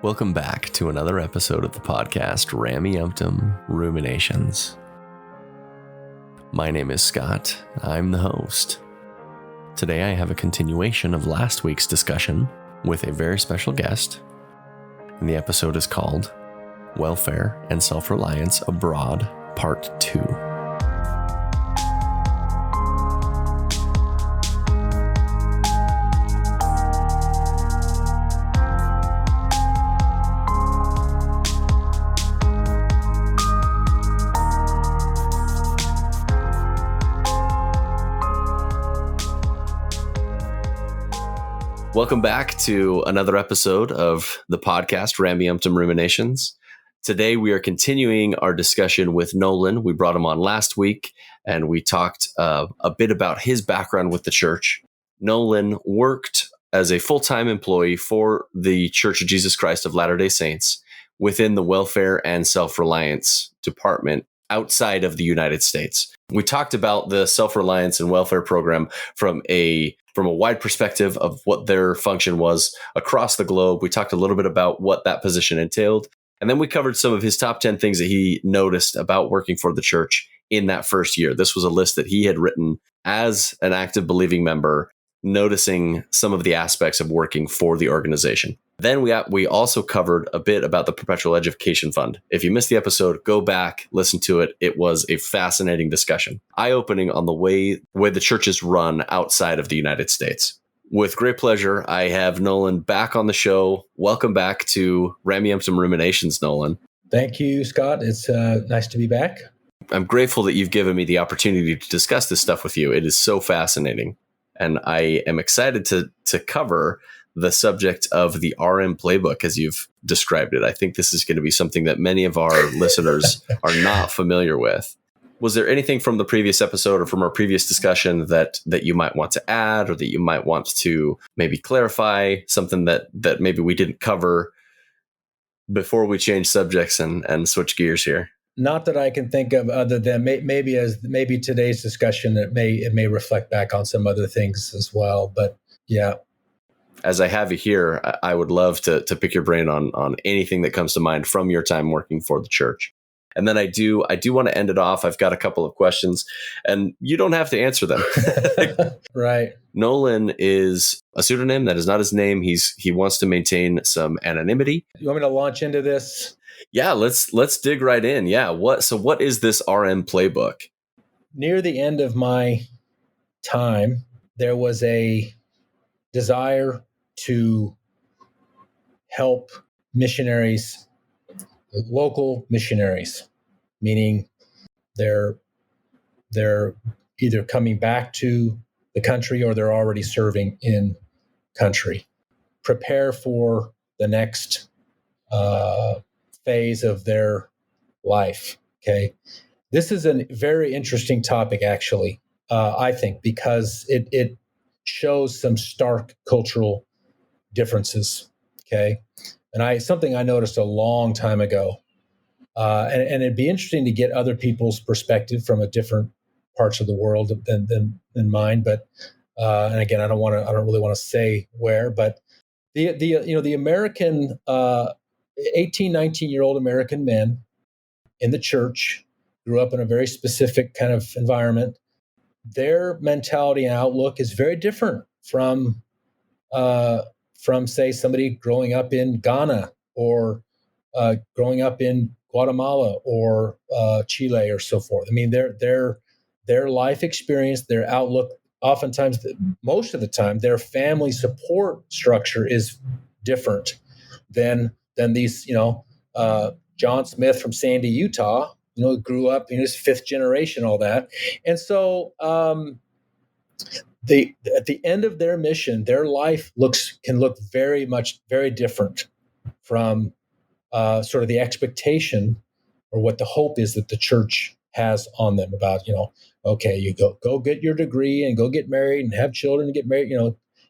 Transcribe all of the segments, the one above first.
Welcome back to another episode of the podcast, Rameumptom, Ruminations. My name is Scott. I'm the host. Today I have a continuation of last week's discussion with a very special guest, and the episode is called Welfare and Self Reliance Abroad, Part 2. Welcome back to another episode of the podcast, Rameumptom Ruminations. Today we are continuing our discussion with Nolan. We brought him on last week, and we talked a bit about his background with the church. Nolan worked as a full-time employee for the Church of Jesus Christ of Latter-day Saints within the Welfare and Self Reliance department outside of the United States. We talked about the self-reliance and welfare program from a wide perspective of what their function was across the globe. We talked a little bit about what that position entailed. And then we covered some of his top 10 things that he noticed about working for the church in that first year. This was a list that he had written as an active believing member, noticing some of the aspects of working for the organization. Then we also covered a bit about the Perpetual Education Fund. If you missed the episode, go back, listen to it. It was a fascinating discussion, eye-opening on the way the church is run outside of the United States. With great pleasure, I have Nolan back on the show. Welcome back to Rameumptom Ruminations, Nolan. Thank you, Scott. It's nice to be back. I'm grateful that you've given me the opportunity to discuss this stuff with you. It is so fascinating. And I am excited to cover the subject of the Rm Playbook as you've described it. I think this is going to be something that many of our listeners are not familiar with. Was there anything from the previous episode or from our previous discussion that you might want to add, or that you might want to maybe clarify, something that maybe we didn't cover before we change subjects and switch gears here? Not that I can think of, other than maybe today's discussion, it may reflect back on some other things as well. But yeah. As I have you here, I would love to pick your brain on anything that comes to mind from your time working for the church. And then I do want to end it off. I've got a couple of questions, and you don't have to answer them. Right. Nolan is a pseudonym. That is not his name. He wants to maintain some anonymity. You want me to launch into this? Yeah, let's dig right in. Yeah. What is this Rm Playbook? Near the end of my time, there was a desire to help missionaries, local missionaries, meaning they're either coming back to the country or they're already serving in country. Prepare for the next phase of their life. Okay, this is a very interesting topic, actually. I think, because it shows some stark cultural differences. Okay, and something I noticed a long time ago, and it'd be interesting to get other people's perspective from a different parts of the world than mine. But and again, I don't really want to say where, but the American 18, 19-year-old American men in the church grew up in a very specific kind of environment. Their mentality and outlook is very different from say, somebody growing up in Ghana or growing up in Guatemala or Chile or so forth. I mean, their life experience, their outlook, oftentimes, most of the time, their family support structure is different than these, John Smith from Sandy, Utah, grew up, his fifth generation, all that. And so at the end of their mission, their life can look very different from sort of the expectation or what the hope is that the church has on them about, okay, you go get your degree and go get married and have children and get married,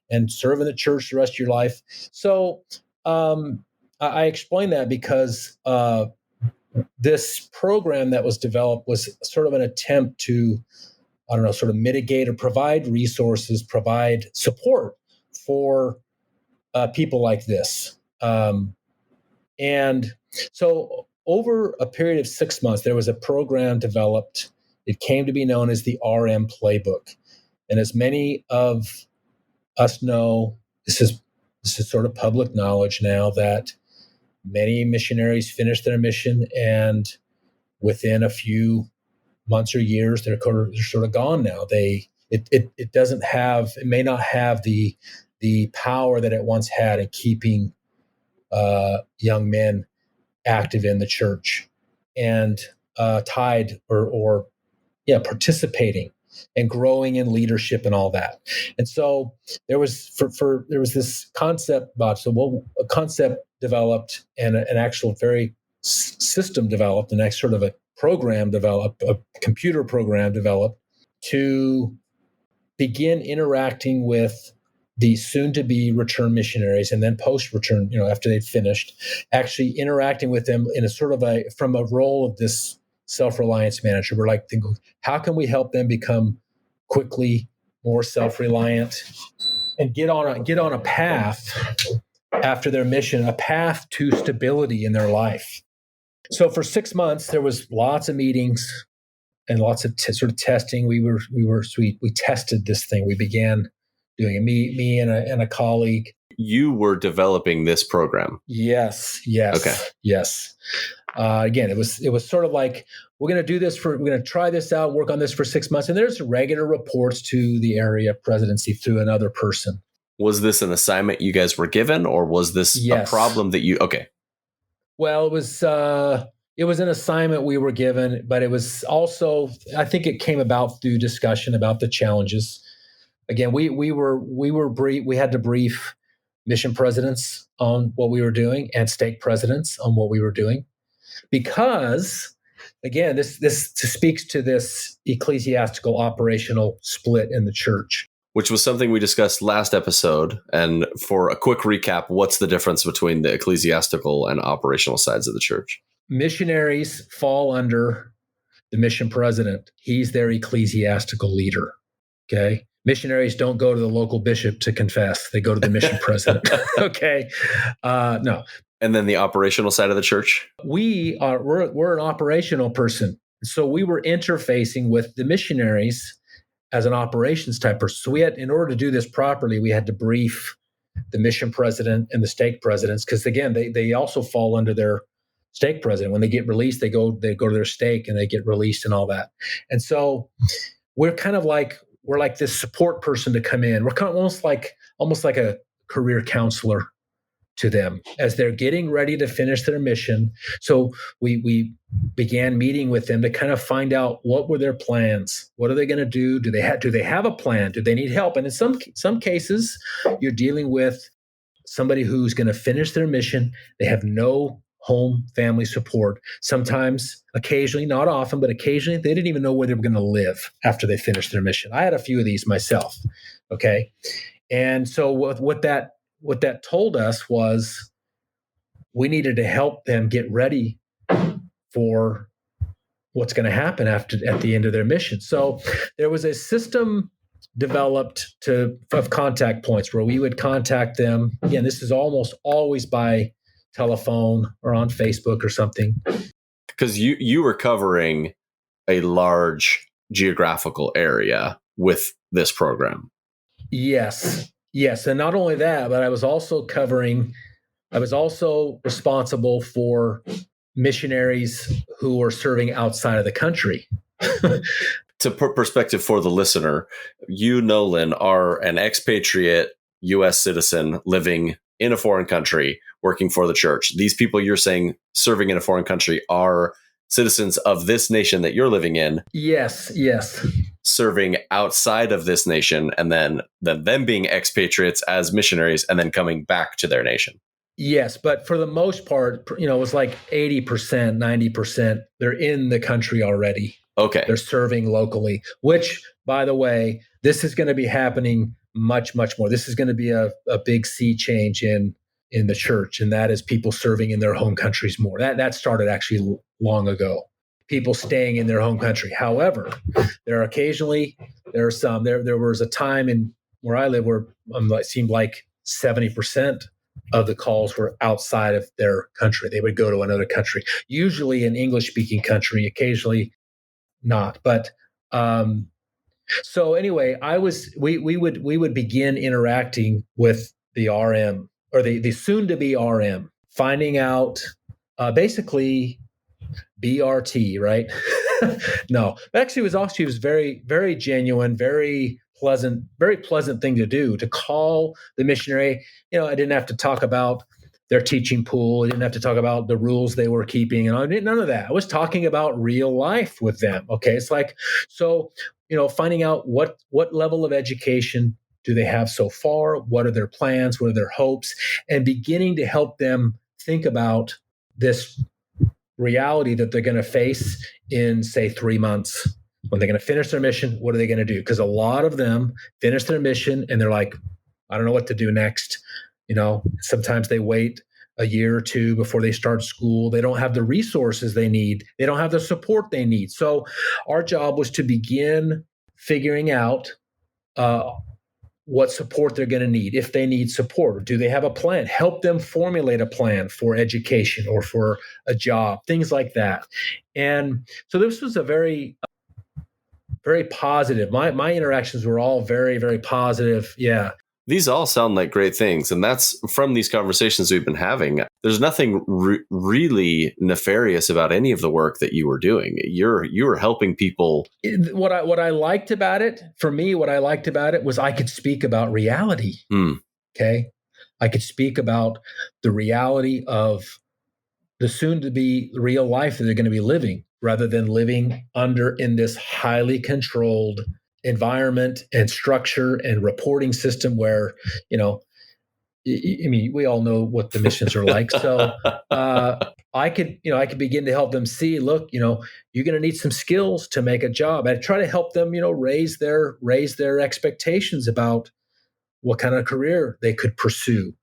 and serve in the church the rest of your life. So I explain that because this program that was developed was sort of an attempt to, sort of mitigate or provide resources, provide support for people like this. And so over a period of 6 months, there was a program developed. It came to be known as the Rm Playbook. And as many of us know, this is sort of public knowledge now, that many missionaries finish their mission, and within a few months or years, they're sort of gone now. It doesn't have, it may not have the power that it once had in keeping young men active in the church and tied or participating and growing in leadership and all that. And so there was there was this concept a concept developed and an actual very system developed, and sort of a program developed, a computer program developed to begin interacting with the soon-to-be return missionaries, and then post-return, after they'd finished, actually interacting with them in a sort of from a role of this self-reliance manager. We're like, how can we help them become quickly more self-reliant and get on a path after their mission, a path to stability in their life? So for 6 months, there was lots of meetings and lots of sort of testing. We tested this thing. We began doing it. Me and a colleague. You were developing this program. Yes. Okay. Yes. Again, it was sort of like, we're going to try this out, work on this for 6 months, and there's regular reports to the area presidency through another person. Was this an assignment you guys were given, or was this a problem that you? Okay. Well, it was an assignment we were given, but it was also, I think it came about through discussion about the challenges. Again, we had to brief mission presidents on what we were doing and stake presidents on what we were doing, because, again, this speaks to this ecclesiastical operational split in the church, which was something we discussed last episode. And for a quick recap, what's the difference between the ecclesiastical and operational sides of the church? Missionaries fall under the mission president. He's their ecclesiastical leader. Okay. Missionaries don't go to the local bishop to confess. They go to the mission president. Okay. No. And then the operational side of the church? We're an operational person. So we were interfacing with the missionaries as an operations type person. So in order to do this properly, we had to brief the mission president and the stake presidents, because, again, they also fall under their stake president. When they get released, they go to their stake and they get released and all that. And so we're kind of like, this support person to come in. We're kind of almost like a career counselor to them as they're getting ready to finish their mission. So we began meeting with them to kind of find out, what were their plans? What are they going to do? Do they have a plan? Do they need help? And in some cases, you're dealing with somebody who's going to finish their mission. They have no home family support. Sometimes, occasionally, not often, but occasionally, they didn't even know where they were going to live after they finished their mission. I had a few of these myself. Okay. And so what that told us was, we needed to help them get ready for what's going to happen at the end of their mission. So there was a system developed of contact points where we would contact them. Again, this is almost always by telephone or on Facebook or something. Because you were covering a large geographical area with this program. Yes. And not only that, but I was also responsible for missionaries who were serving outside of the country. To put perspective for the listener, you, Nolan, are an expatriate U.S. citizen living in a foreign country, working for the church. These people you're saying serving in a foreign country are citizens of this nation that you're living in. Yes. Serving outside of this nation, and then them being expatriates as missionaries and then coming back to their nation. Yes, but for the most part, it was like 80%, 90%, they're in the country already. Okay. They're serving locally, which, by the way, this is going to be happening much, much more. This is going to be a big sea change in the church, and that is people serving in their home countries more. That started actually long ago. People staying in their home country. However, there was a time in where I live where it seemed like 70% of the calls were outside of their country. They would go to another country, usually an English-speaking country, occasionally not. But so anyway, we would begin interacting with the RM or the soon-to-be RM, finding out basically BRT, right? No, actually, it was very, very genuine, very pleasant thing to do, to call the missionary. I didn't have to talk about their teaching pool. I didn't have to talk about the rules they were keeping, and I didn't none of that. I was talking about real life with them. Okay, it's like, so finding out what level of education do they have so far, what are their plans, what are their hopes, and beginning to help them think about this reality that they're going to face in, say, 3 months. When they're going to finish their mission, what are they going to do? Because a lot of them finish their mission and they're like, I don't know what to do next. Sometimes they wait a year or two before they start school. They don't have the resources they need. They don't have the support they need. So our job was to begin figuring out what support they're going to need, if they need support, or do they have a plan? Help them formulate a plan for education or for a job, things like that. And so this was a very, very positive. My interactions were all very, very positive. Yeah. These all sound like great things. And that's from these conversations we've been having. There's nothing really nefarious about any of the work that you were doing. You were helping people. What I liked about it, for me, what I liked about it was I could speak about reality. Okay. I could speak about the reality of the soon to be real life that they're going to be living, rather than living in this highly controlled environment and structure and reporting system where, we all know what the missions are like. So I could begin to help them see, look, you're going to need some skills to make a job. I try to help them, raise their expectations about what kind of career they could pursue.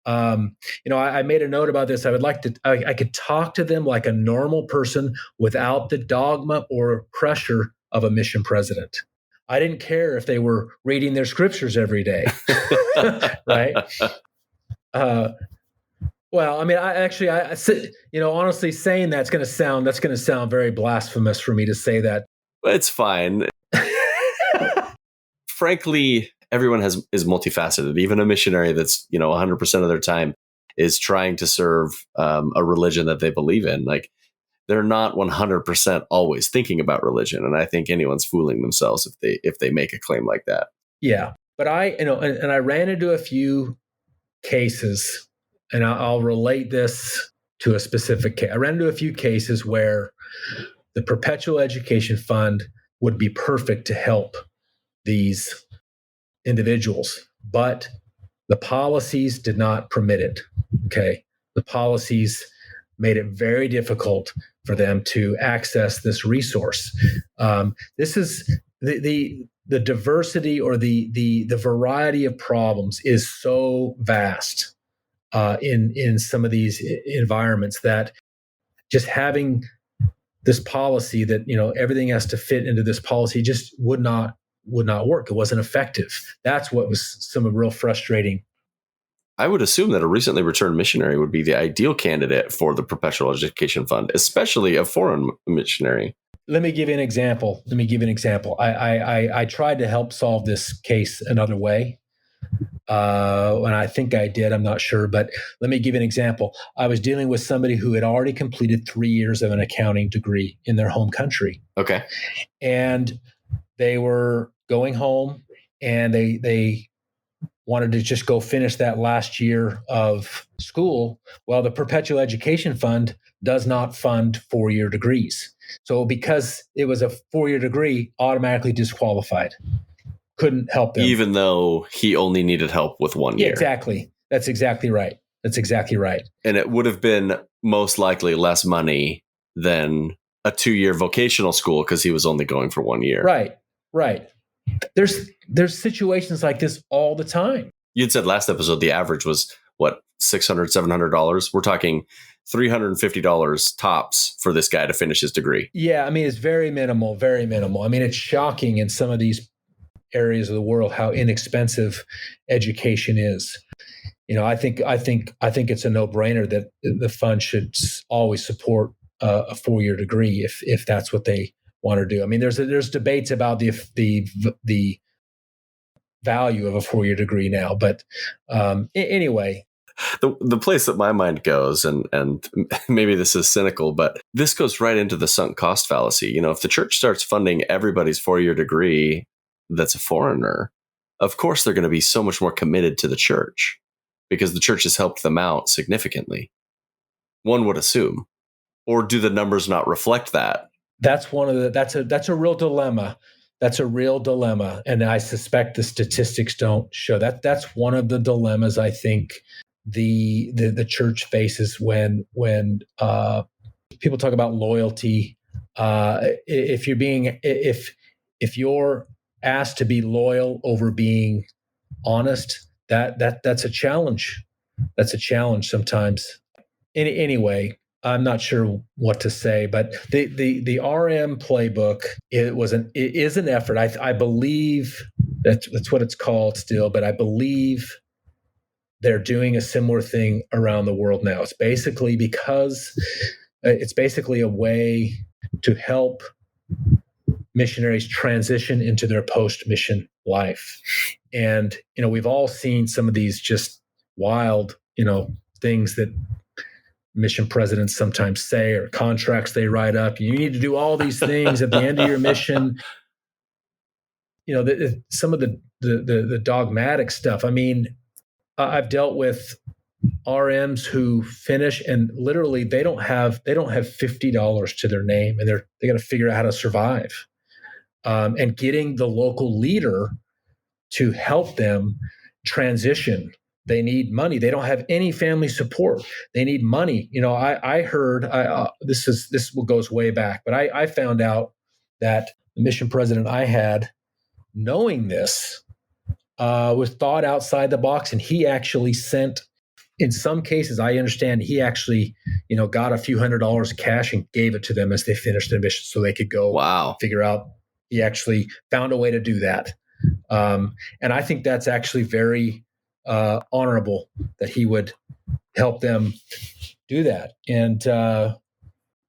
I made a note about this. I could talk to them like a normal person without the dogma or pressure of a mission president. I didn't care if they were reading their scriptures every day, right? Well, I mean, honestly, saying that's going to sound very blasphemous for me to say that. It's fine. Frankly, everyone is multifaceted. Even a missionary that's 100% of their time is trying to serve a religion that they believe in. Like, they're not 100% always thinking about religion, and I think anyone's fooling themselves if they make a claim like that. Yeah, but I ran into a few cases, and I'll relate this to a specific case. I ran into a few cases where the Perpetual Education Fund would be perfect to help these individuals, but the policies did not permit it. Okay, the policies made it very difficult for them to access this resource. This is the diversity or the variety of problems is so vast in some of these environments that just having this policy that everything has to fit into this policy just would not work. It wasn't effective. That's what was some real frustrating. I would assume that a recently returned missionary would be the ideal candidate for the Perpetual Education Fund, especially a foreign missionary. Let me give you an example. I tried to help solve this case another way. And I think I did. I'm not sure. But let me give you an example. I was dealing with somebody who had already completed 3 years of an accounting degree in their home country. Okay. And they were going home, and they wanted to just go finish that last year of school. Well, the Perpetual Education Fund does not fund 4-year degrees. So because it was a 4-year degree, automatically disqualified. Couldn't help them. Even though he only needed help with 1 year. Yeah, exactly. That's exactly right. And it would have been most likely less money than a 2-year vocational school because he was only going for 1 year. Right. There's situations like this all the time. You'd said last episode the average was what, $600, $700? We're talking $350 tops for this guy to finish his degree. Yeah, I mean, it's very minimal. I mean, it's shocking in some of these areas of the world how inexpensive education is. I think it's a no-brainer that the fund should always support a 4-year degree if that's what they want to do. I mean, there's debates about the value of a 4-year degree now, but anyway. The place that my mind goes, and maybe this is cynical, but this goes right into the sunk cost fallacy. If the church starts funding everybody's 4-year degree that's a foreigner, of course they're going to be so much more committed to the church because the church has helped them out significantly. One would assume. Or do the numbers not reflect that? That's a real dilemma. That's a real dilemma. And I suspect the statistics don't show that. That's one of the dilemmas I think the church faces when people talk about loyalty. If you're asked to be loyal over being honest, that's a challenge. That's a challenge sometimes. Anyway, I'm not sure what to say, but the RM Playbook it is an effort. I believe that's what it's called still, but I believe they're doing a similar thing around the world now. It's basically a way to help missionaries transition into their post-mission life. And we've all seen some of these just wild things that mission presidents sometimes say, or contracts they write up. You need to do all these things at the end of your mission. Some of the dogmatic stuff. I mean, I've dealt with RMs who finish and literally they don't have $50 to their name, and they got to figure out how to survive. And getting the local leader to help them transition. They need money. They don't have any family support. They need money. I heard this goes way back, but I found out that the mission president I had, knowing this, was thought outside the box, and he actually sent. In some cases, I understand he actually, got a few $100s cash and gave it to them as they finished their mission, so they could go figure out. He actually found a way to do that, and I think that's actually very honorable that he would help them do that. And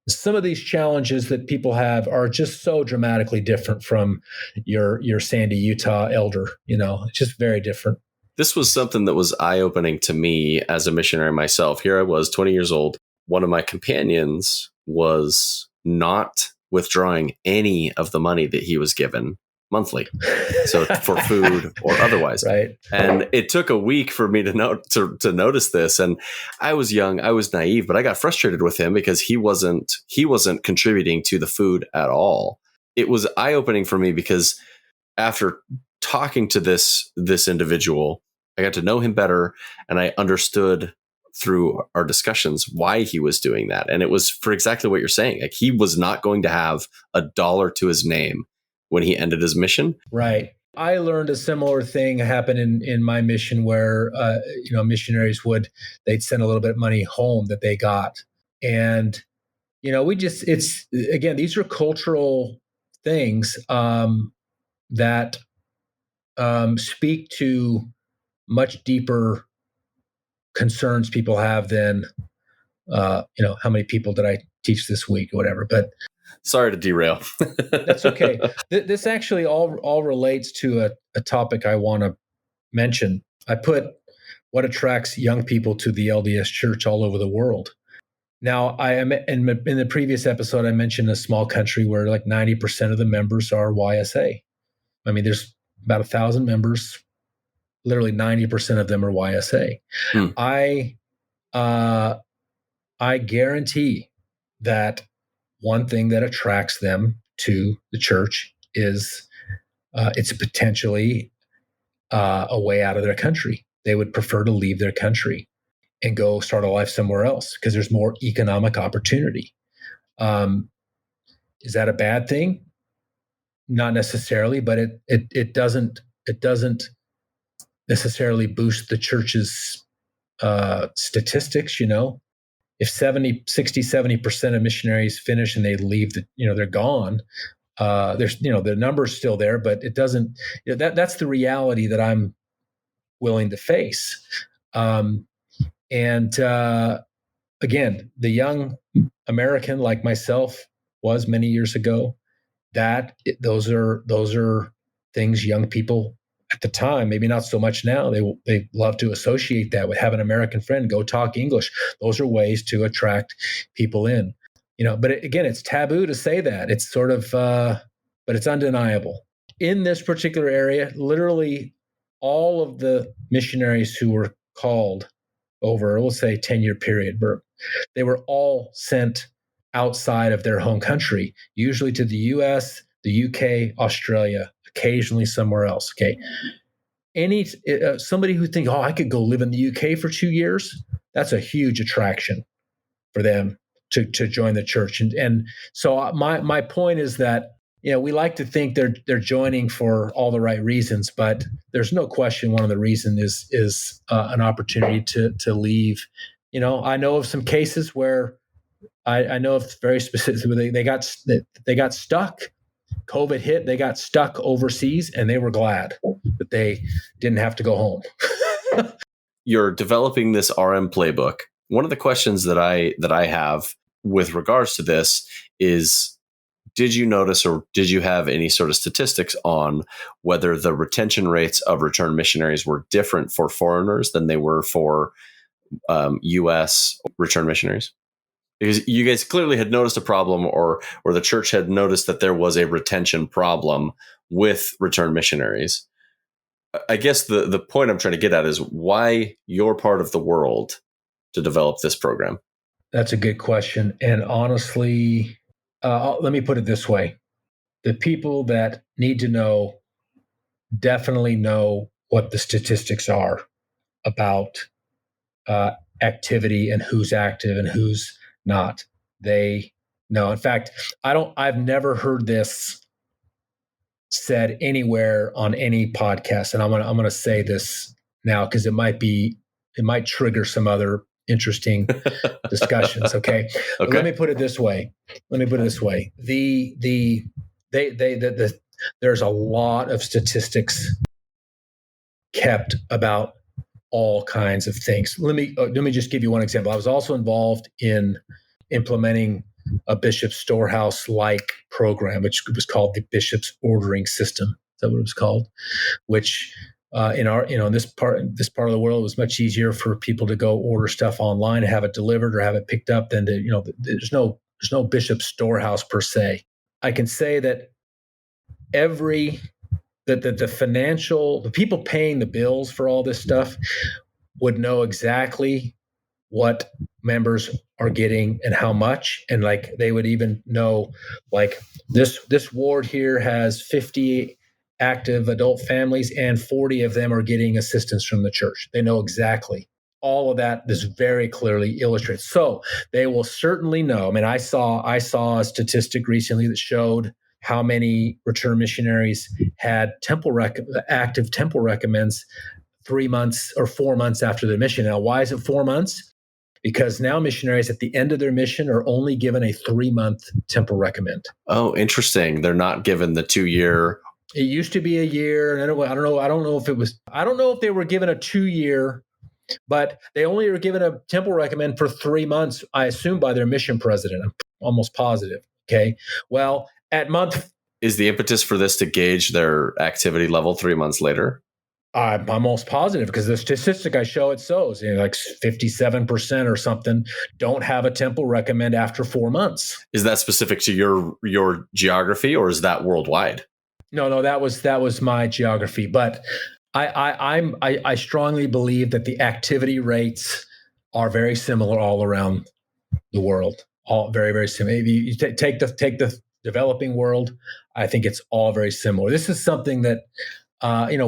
some of these challenges that people have are just so dramatically different from your Sandy, Utah elder. It's just very different. This was something that was eye-opening to me as a missionary myself. Here I was, 20 years old. One of my companions was not withdrawing any of the money that he was given monthly, so for food or otherwise. Right. And it took a week for me to notice this. And I was young, I was naive, but I got frustrated with him because he wasn't contributing to the food at all. It was eye-opening for me because after talking to this individual, I got to know him better, and I understood through our discussions why he was doing that. And it was for exactly what you're saying. Like, he was not going to have $1 to his name when he ended his mission. Right. I learned a similar thing happened in my mission where, missionaries they'd send a little bit of money home that they got. And, these are cultural things that speak to much deeper concerns people have than, how many people did I teach this week or whatever. But sorry to derail. That's okay. This actually all relates to a topic I want to mention. I put what attracts young people to the LDS Church all over the world. Now, I am in the previous episode, I mentioned a small country where like 90% of the members are YSA. I mean, there's about 1,000 members. Literally 90% of them are YSA. I guarantee that one thing that attracts them to the church is it's potentially a way out of their country. They would prefer to leave their country and go start a life somewhere else because there's more economic opportunity. Is that a bad thing? Not necessarily, but it doesn't necessarily boost the church's statistics. If 70% of missionaries finish and they leave, they're gone. There's, the number's still there, but it doesn't, that's the reality that I'm willing to face. And again, the young American like myself was many years ago. Those are things young people at the time, maybe not so much now. They love to associate that with have an American friend, go talk English. Those are ways to attract people in. But again, it's taboo to say that. It's sort of, but it's undeniable. In this particular area, literally all of the missionaries who were called over, we'll say 10-year period, they were all sent outside of their home country, usually to the US, the UK, Australia, occasionally somewhere else. Okay. Somebody who thinks, I could go live in the UK for 2 years, that's a huge attraction for them to join the church. And so my point is that, we like to think they're joining for all the right reasons, but there's no question one of the reasons is an opportunity to leave. I know of some cases where I know of very specific. They got stuck. COVID hit. They got stuck overseas, and they were glad that they didn't have to go home. You're developing this RM playbook. One of the questions that I have with regards to this is, did you notice or did you have any sort of statistics on whether the retention rates of return missionaries were different for foreigners than they were for U.S. return missionaries? Because you guys clearly had noticed a problem, or the church had noticed that there was a retention problem with return missionaries. I guess the point I'm trying to get at is why your part of the world to develop this program. That's a good question. And honestly, let me put it this way. The people that need to know definitely know what the statistics are about activity and who's active and who's not. They know. In fact, I've never heard this said anywhere on any podcast. And I'm gonna say this now because it might trigger some other interesting discussions. Okay. Okay. Let me put it this way. There's a lot of statistics kept about all kinds of things. Let me just give you one example. I was also involved in implementing a Bishop's Storehouse-like program, which was called the Bishop's Ordering System. Is that what it was called? Which in this part of the world, it was much easier for people to go order stuff online and have it delivered or have it picked up than there's no Bishop's Storehouse per se. I can say that the people paying the bills for all this stuff would know exactly what members are getting and how much. And they would even know, this ward here has 50 active adult families and 40 of them are getting assistance from the church. They know exactly. All of that is very clearly illustrated. So they will certainly know. I mean, I saw a statistic recently that showed how many return missionaries had active temple recommends 3 months or 4 months after their mission. Now, why is it 4 months? Because now missionaries at the end of their mission are only given a 3-month temple recommend. Oh, interesting. They're not given the 2-year. It used to be a year. And I don't know if they were given a 2-year, but they only were given a temple recommend for 3 months, I assume by their mission president. I'm almost positive. Okay. Well, at month. Is the impetus for this to gauge their activity level 3 months later? I'm almost positive because the statistic I show it shows, 57% or something don't have a temple recommend after 4 months. Is that specific to your geography, or is that worldwide? No, that was my geography. But I strongly believe that the activity rates are very similar all around the world. All very, very similar. If you take the developing world, I think it's all very similar. This is something that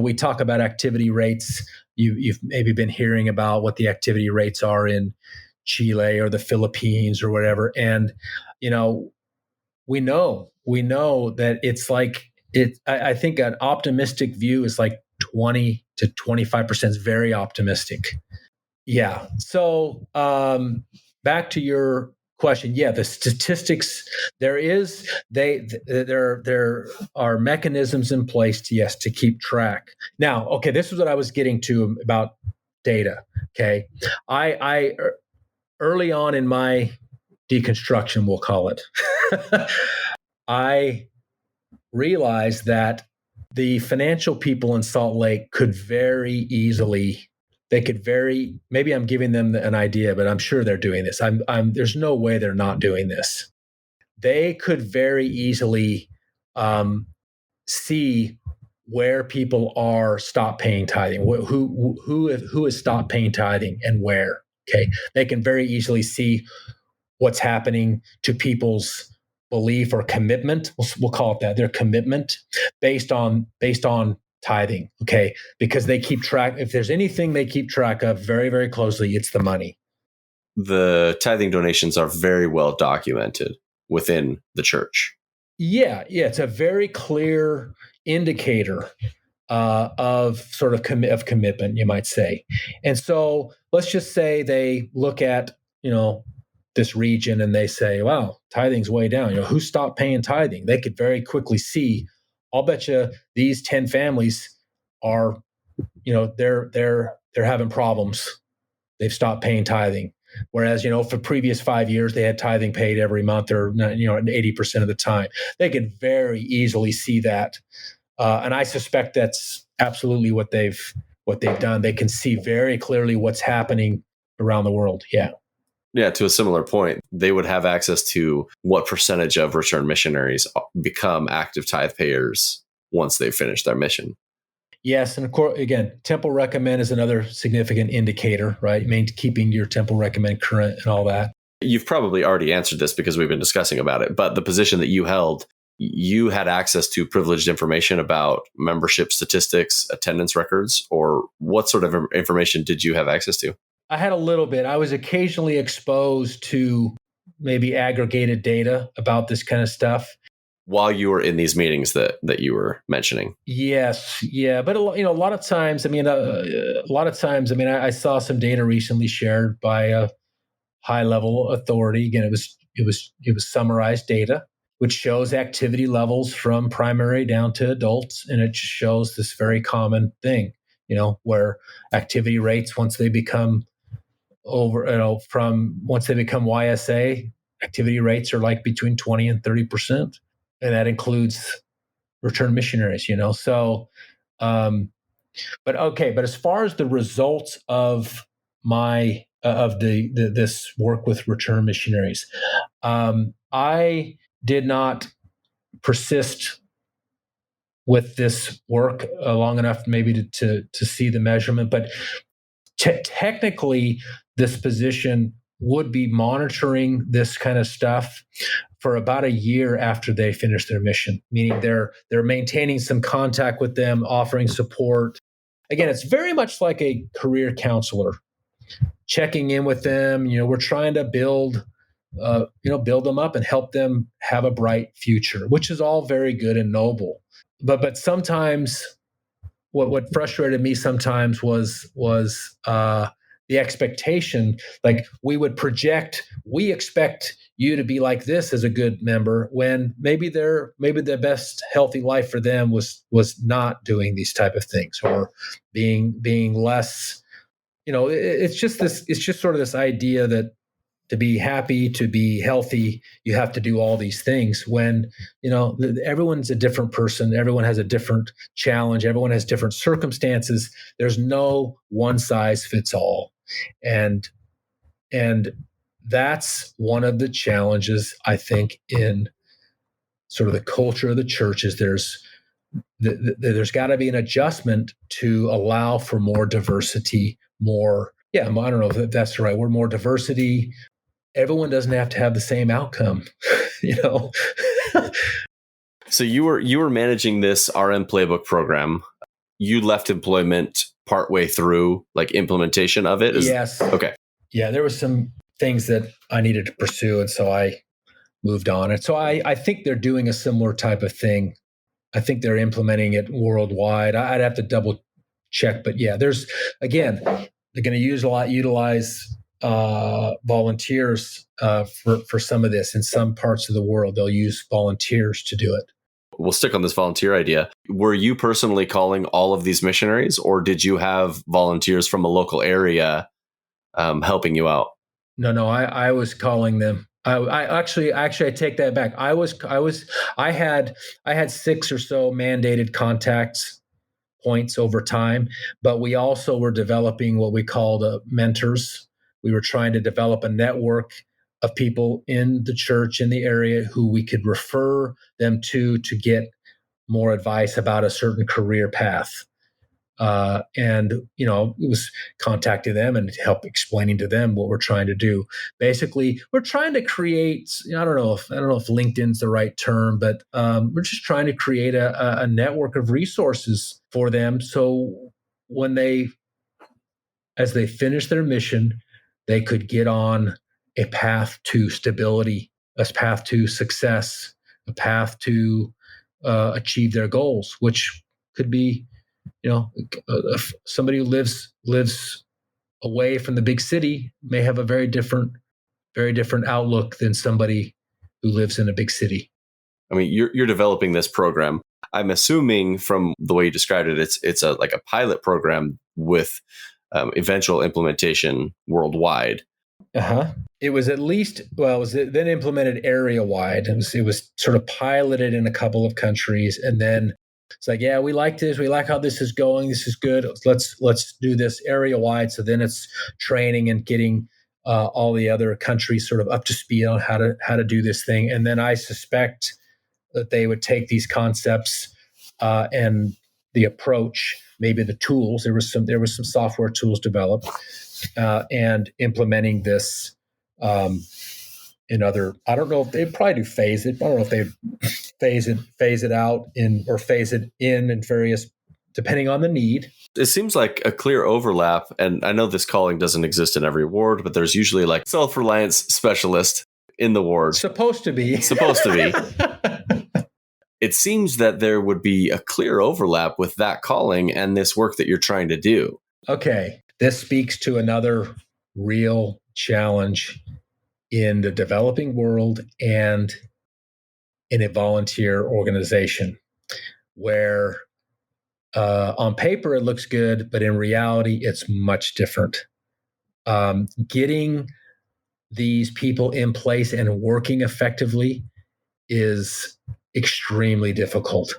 we talk about activity rates. You've maybe been hearing about what the activity rates are in Chile or the Philippines or whatever. And, we know that it's I think an optimistic view is 20 to 25% is very optimistic. Yeah. So back to your question. Yeah, the statistics, there are mechanisms in place to keep track. Now, okay, this is what I was getting to about data. Okay. I early on in my deconstruction, we'll call it, I realized that the financial people in Salt Lake could very easily, maybe I'm giving them an idea, but I'm sure they're doing this. There's no way they're not doing this. They could very easily see where people are stop paying tithing, who has stopped paying tithing and where. Okay. They can very easily see what's happening to people's belief or commitment. We'll call it that, their commitment based on tithing. Okay. Because they keep track. If there's anything they keep track of very, very closely, it's the money. The tithing donations are very well documented within the church. Yeah. It's a very clear indicator of sort of commitment, you might say. And so let's just say they look at, this region and they say, wow, tithing's way down. Who stopped paying tithing? They could very quickly see, I'll bet you these 10 families are, they're having problems. They've stopped paying tithing. Whereas, for previous 5 years, they had tithing paid every month or, 80% of the time. They could very easily see that. And I suspect that's absolutely what they've done. They can see very clearly what's happening around the world. Yeah. Yeah, to a similar point, they would have access to what percentage of returned missionaries become active tithe payers once they've finished their mission. Yes, and of course, again, temple recommend is another significant indicator, right? Keeping your temple recommend current and all that. You've probably already answered this because we've been discussing about it, but the position that you held, you had access to privileged information about membership statistics, attendance records, or what sort of information did you have access to? I had a little bit. I was occasionally exposed to maybe aggregated data about this kind of stuff. While you were in these meetings that you were mentioning. Yes. Yeah. But, a lot of times, I saw some data recently shared by a high level authority. Again, it was summarized data, which shows activity levels from primary down to adults. And it shows this very common thing, where activity rates, once they become once they become YSA, activity rates are like between 20 and 30%. And that includes return missionaries, So, but as far as the results of my of this work with return missionaries, I did not persist with this work long enough, maybe to see the measurement. But technically, this position would be monitoring this kind of stuff for about a year after they finish their mission, meaning they're maintaining some contact with them, offering support. Again, it's very much like a career counselor, checking in with them. We're trying to build them up and help them have a bright future, which is all very good and noble. But sometimes what frustrated me sometimes was the expectation. Like, we would project, we expect you to be like this as a good member, when maybe the best healthy life for them was not doing these type of things, or being less. It's just sort of this idea that to be happy, to be healthy, you have to do all these things, when, everyone's a different person. Everyone has a different challenge. Everyone has different circumstances. There's no one size fits all. And that's one of the challenges, I think, in sort of the culture of the church, is there's got to be an adjustment to allow for more diversity, I don't know if that's the right word, more diversity. Everyone doesn't have to have the same outcome, So you were managing this RM Playbook program. You left employment partway through, like, implementation of it? Yes. Okay. Yeah, there were some things that I needed to pursue, and so I moved on. And so I think they're doing a similar type of thing. I think they're implementing it worldwide. I'd have to double check, but yeah, they're going to utilize volunteers for some of this. In some parts of the world, they'll use volunteers to do it. We'll stick on this volunteer idea. Were you personally calling all of these missionaries, or did you have volunteers from a local area helping you out? No, I was calling them. I actually I take that back. I had 6 or so mandated contacts points over time, but we also were developing what we called mentors. We were trying to develop a network of people in the church in the area who we could refer them to get more advice about a certain career path. And it was contacting them and help explaining to them what we're trying to do. Basically, we're trying to create. I don't know if LinkedIn's the right term, but we're just trying to create a network of resources for them. So when as they finish their mission, they could get on a path to stability, a path to success, a path to achieve their goals, which could be somebody who lives away from the big city may have a very different outlook than somebody who lives in a big city. I mean, you're developing this program. I'm assuming from the way you described it, it's like a pilot program with eventual implementation worldwide. It was at least, it was then implemented area wide. It was sort of piloted in a couple of countries, and then it's like, yeah, we like this. We like how this is going. This is good. Let's do this area wide. So then it's training and getting all the other countries sort of up to speed on how to do this thing. And then I suspect that they would take these concepts and the approach, maybe the tools. There was some software tools developed and implementing this in other. I don't know if they'd probably do phase it. I don't know if they'd phase it out or phase it in various, depending on the need. It seems like a clear overlap, and I know this calling doesn't exist in every ward, but there's usually like self-reliance specialist in the ward. Supposed to be. It seems that there would be a clear overlap with that calling and this work that you're trying to do. Okay. This speaks to another real challenge in the developing world and in a volunteer organization where on paper it looks good, but in reality it's much different. Getting these people in place and working effectively is extremely difficult,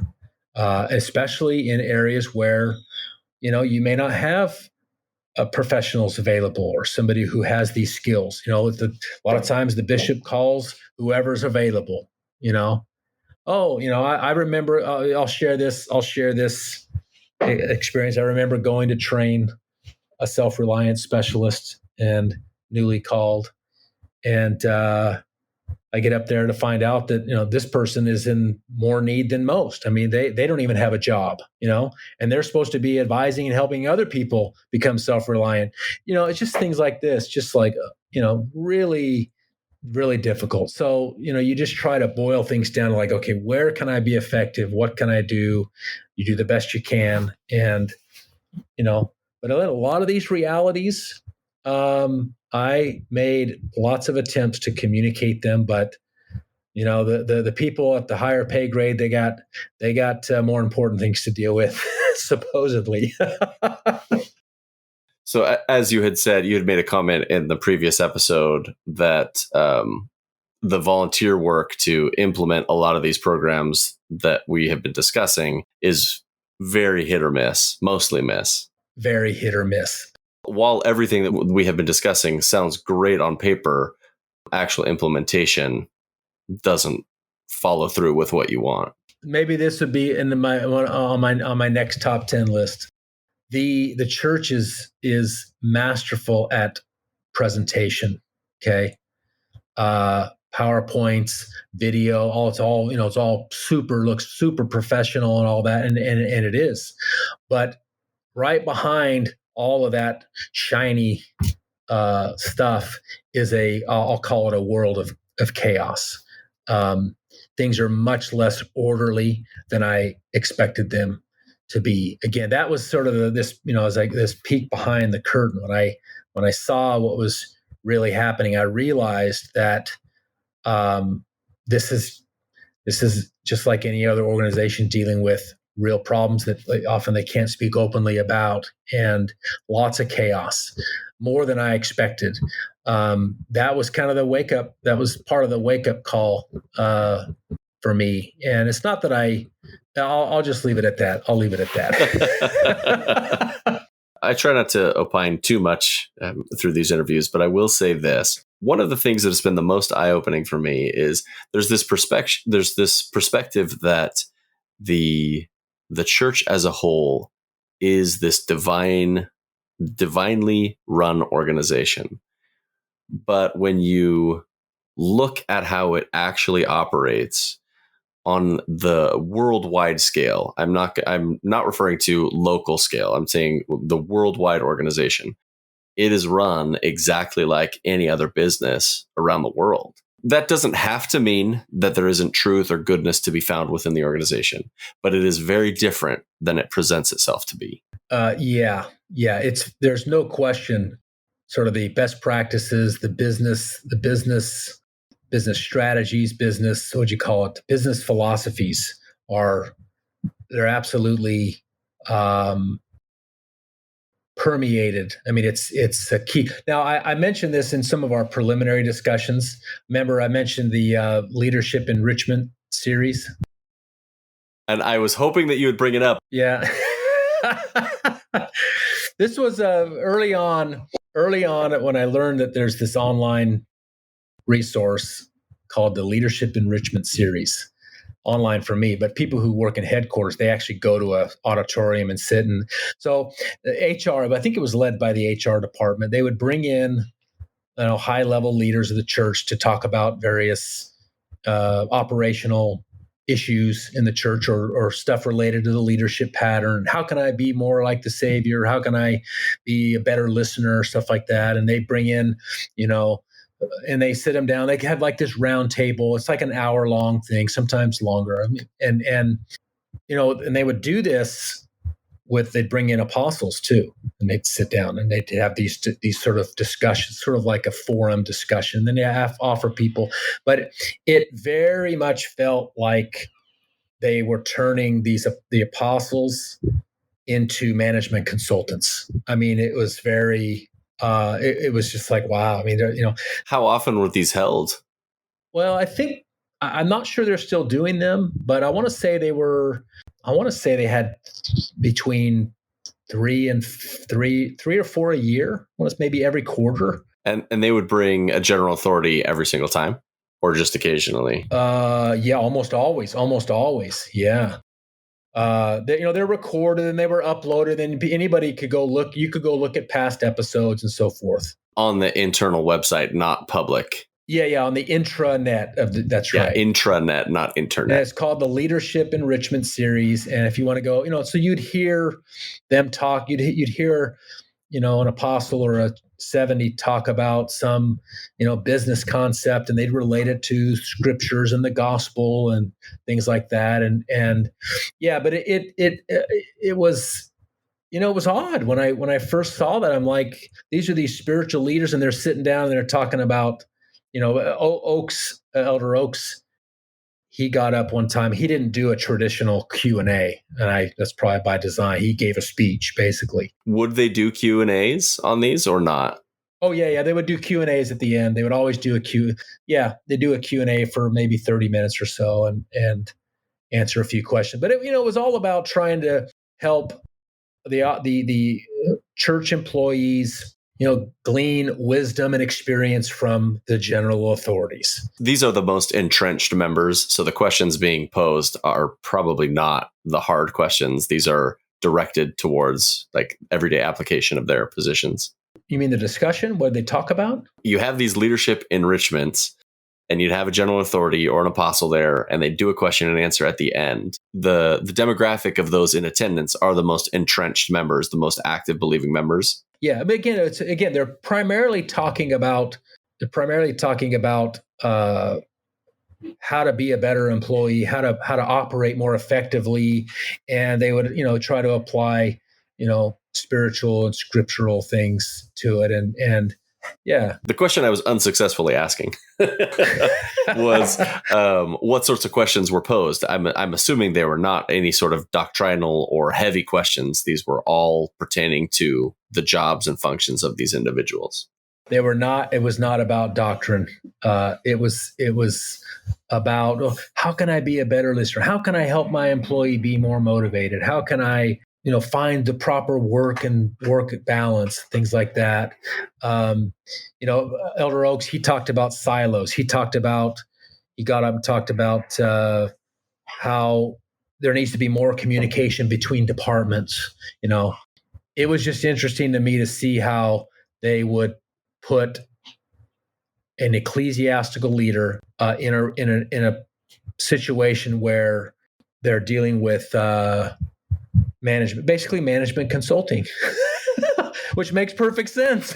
especially in areas where you may not have professionals available or somebody who has these skills. A lot of times the bishop calls whoever's available. I remember. I'll share this experience. I remember going to train a self-reliance specialist and newly called, and I get up there to find out that this person is in more need than most. I mean, they don't even have a job, and they're supposed to be advising and helping other people become self-reliant. It's just things like this, just like really, really difficult. So you just try to boil things down to like, okay, where can I be effective? What can I do? You do the best you can, and but a lot of these realities. I made lots of attempts to communicate them, but the people at the higher pay grade, they got more important things to deal with, supposedly. So as you had said, you had made a comment in the previous episode that the volunteer work to implement a lot of these programs that we have been discussing is very hit or miss, mostly miss. Very hit or miss. While everything that we have been discussing sounds great on paper, actual implementation doesn't follow through with what you want. Maybe this would be on my next top 10 list. The church is masterful at presentation. Okay, PowerPoints, video, it's all looks super professional and all that, and it is, but right behind all of that shiny stuff is I'll call it a world of chaos. Things are much less orderly than I expected them to be. Again, that was sort of this peek behind the curtain. When I saw what was really happening, I realized that this is just like any other organization dealing with real problems that often they can't speak openly about, and lots of chaos, more than I expected. That was kind of the wake up. That was part of the wake up call for me. And it's not that I'll just leave it at that. I'll leave it at that. I try not to opine too much through these interviews, but I will say this. One of the things that has been the most eye-opening for me is there's this perspective that the church as a whole is this divinely run organization. But when you look at how it actually operates on the worldwide scale, I'm not referring to local scale. I'm saying the worldwide organization. It is run exactly like any other business around the world. That doesn't have to mean that there isn't truth or goodness to be found within the organization, but it is very different than it presents itself to be. Yeah. There's no question. Sort of the best practices, the business strategies, business philosophies they're absolutely permeated. I mean, it's a key. Now, I mentioned this in some of our preliminary discussions. Remember, I mentioned the leadership enrichment series, and I was hoping that you would bring it up. Yeah, this was early on when I learned that there's this online resource called the Leadership Enrichment Series. Online for me, but people who work in headquarters, they actually go to a auditorium and sit. And so the HR, I think it was led by the HR department, they would bring in high level leaders of the church to talk about various operational issues in the church or stuff related to the leadership pattern. How can I be more like the Savior? How can I be a better listener? Stuff like that. And they bring in, and they sit them down. They have like this round table. It's like an hour long thing, sometimes longer. And they would do this they'd bring in apostles too, and they'd sit down and they'd have these sort of discussions, sort of like a forum discussion. Then they offer people, but it very much felt like they were turning the apostles into management consultants. I mean, it was very. It was just like, wow. I mean, how often were these held? Well, I'm not sure they're still doing them, but I want to say they had between three or four a year. Maybe every quarter. And they would bring a general authority every single time, or just occasionally? Yeah, almost always. Yeah. They're recorded and they were uploaded, and anybody could go look. You could go look at past episodes and so forth on the internal website, not public. Yeah, on the intranet that's right. Yeah, intranet, not internet. And it's called the Leadership Enrichment Series. And if you want to go, so you'd hear them talk. You'd hear, an apostle or a 70 talk about some, business concept, and they'd relate it to scriptures and the gospel and things like that. And yeah, but it was, it was odd when I first saw that. I'm like, these are these spiritual leaders, and they're sitting down and they're talking about, Elder Oaks. He got up one time. He didn't do a traditional Q&A, and that's probably by design. He gave a speech, basically. Would they do Q&As on these or not? Oh, yeah. They would do Q&As at the end. They would always do a Q. Yeah, they do a Q&A for maybe 30 minutes or so and answer a few questions. But it was all about trying to help the church employees, glean wisdom and experience from the general authorities. These are the most entrenched members, so the questions being posed are probably not the hard questions. These are directed towards like everyday application of their positions. You mean the discussion? What did they talk about? You have these leadership enrichments, and you'd have a general authority or an apostle there, and they do a question and answer at the end. The demographic of those in attendance are the most entrenched members, the most active believing members. Yeah, but again, they're primarily talking about how to be a better employee, how to operate more effectively, and they would try to apply spiritual and scriptural things to it, and Yeah. The question I was unsuccessfully asking was what sorts of questions were posed. I'm assuming they were not any sort of doctrinal or heavy questions. These were all pertaining to the jobs and functions of these individuals. They were not. It was not about doctrine. It was about, oh, how can I be a better listener? How can I help my employee be more motivated? How can I, find the proper work balance, things like that. Elder Oaks, he talked about silos. He got up and talked about how there needs to be more communication between departments. It was just interesting to me to see how they would put an ecclesiastical leader in a situation where they're dealing with management, basically management consulting, which makes perfect sense.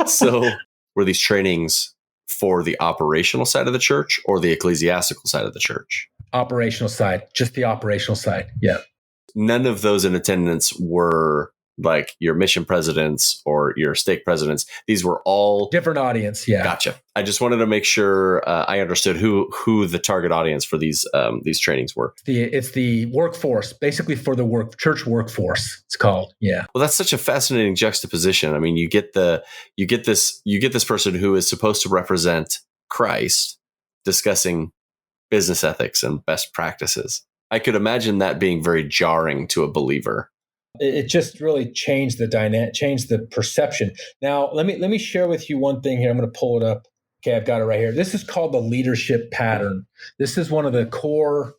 So were these trainings for the operational side of the church or the ecclesiastical side of the church? Operational side, just the operational side. Yeah. None of those in attendance were like your mission presidents or your stake presidents. These were all different audience. Yeah. Gotcha. I just wanted to make sure I understood who the target audience for these trainings were. It's the workforce, basically for the church workforce. It's called. Yeah. Well, that's such a fascinating juxtaposition. I mean, you get this person who is supposed to represent Christ discussing business ethics and best practices. I could imagine that being very jarring to a believer. It just really changed the dynamic, changed the perception. Now, let me share with you one thing here. I'm going to pull it up. Okay, I've got it right here. This is called the leadership pattern. This is one of the core.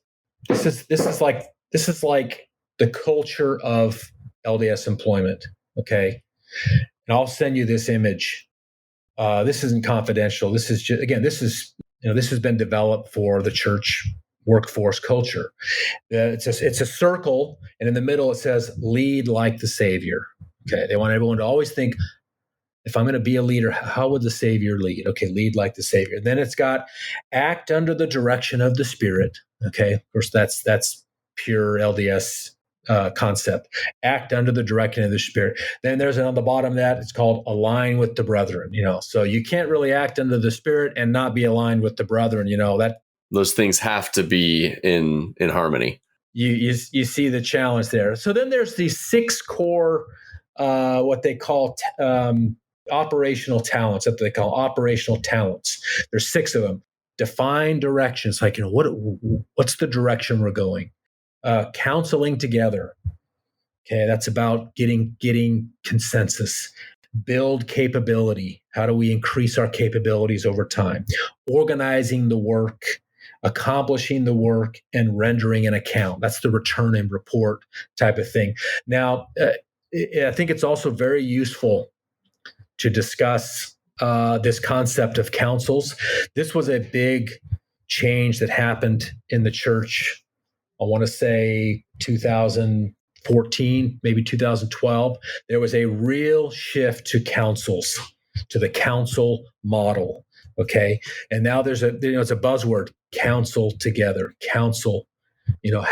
This is like the culture of LDS employment. Okay, and I'll send you this image. This isn't confidential. This is just, again, this has been developed for the church workforce culture. It's a circle, and in the middle it says lead like the Savior. Okay, they want everyone to always think, if I'm going to be a leader, how would the Savior lead? Okay, lead like the Savior. Then it's got act under the direction of the Spirit. Okay, of course that's pure LDS concept. Act under the direction of the Spirit. Then there's on the bottom of that, it's called align with the brethren. So you can't really act under the Spirit and not be aligned with the brethren. That those things have to be in harmony. You see the challenge there. So then there's these 6 core, what they call operational talents. That they call operational talents. There's 6 of them. Define directions, like what's the direction we're going. Counseling together. Okay, that's about getting consensus. Build capability. How do we increase our capabilities over time? Organizing the work, accomplishing the work, and rendering an account. That's the return and report type of thing. Now, I think it's also very useful to discuss this concept of councils. This was a big change that happened in the church. I want to say 2014, maybe 2012. There was a real shift to councils, to the council model. Okay, and now there's it's a buzzword: council together, council. There's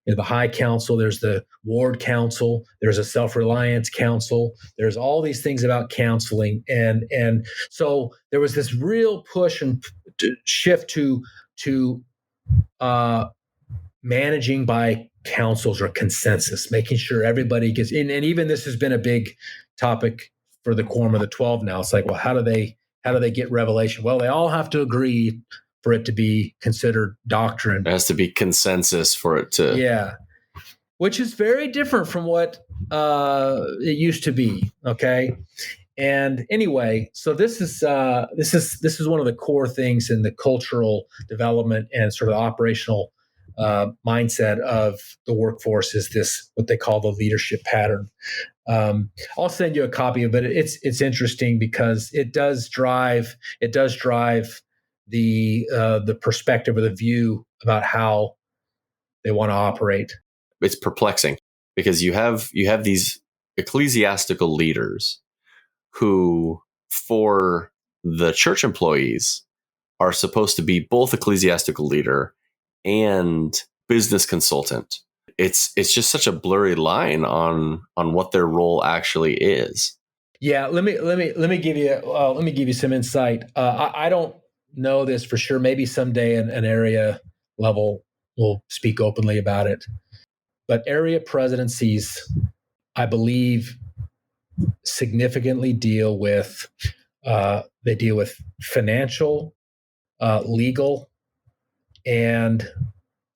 the high council, there's the ward council, there's a self-reliance council, there's all these things about counseling, and so there was this real push and shift to managing by councils or consensus, making sure everybody gets in. And even this has been a big topic for the Quorum of the 12 now. It's like, well, how do they get revelation? Well, they all have to agree for it to be considered doctrine. There has to be consensus for it to. Yeah, which is very different from what it used to be. Okay, and anyway, so this is one of the core things in the cultural development and sort of operational mindset of the workforce is this, what they call the leadership pattern. I'll send you a copy of it. It's interesting because it does drive the perspective or the view about how they want to operate. It's perplexing because you have these ecclesiastical leaders who, for the church employees, are supposed to be both ecclesiastical leader and business consultant. It's just such a blurry line on what their role actually is. Yeah, let me give you some insight. I don't know this for sure. Maybe someday an area level will speak openly about it. But area presidencies, I believe, significantly deal with they deal with financial, legal, and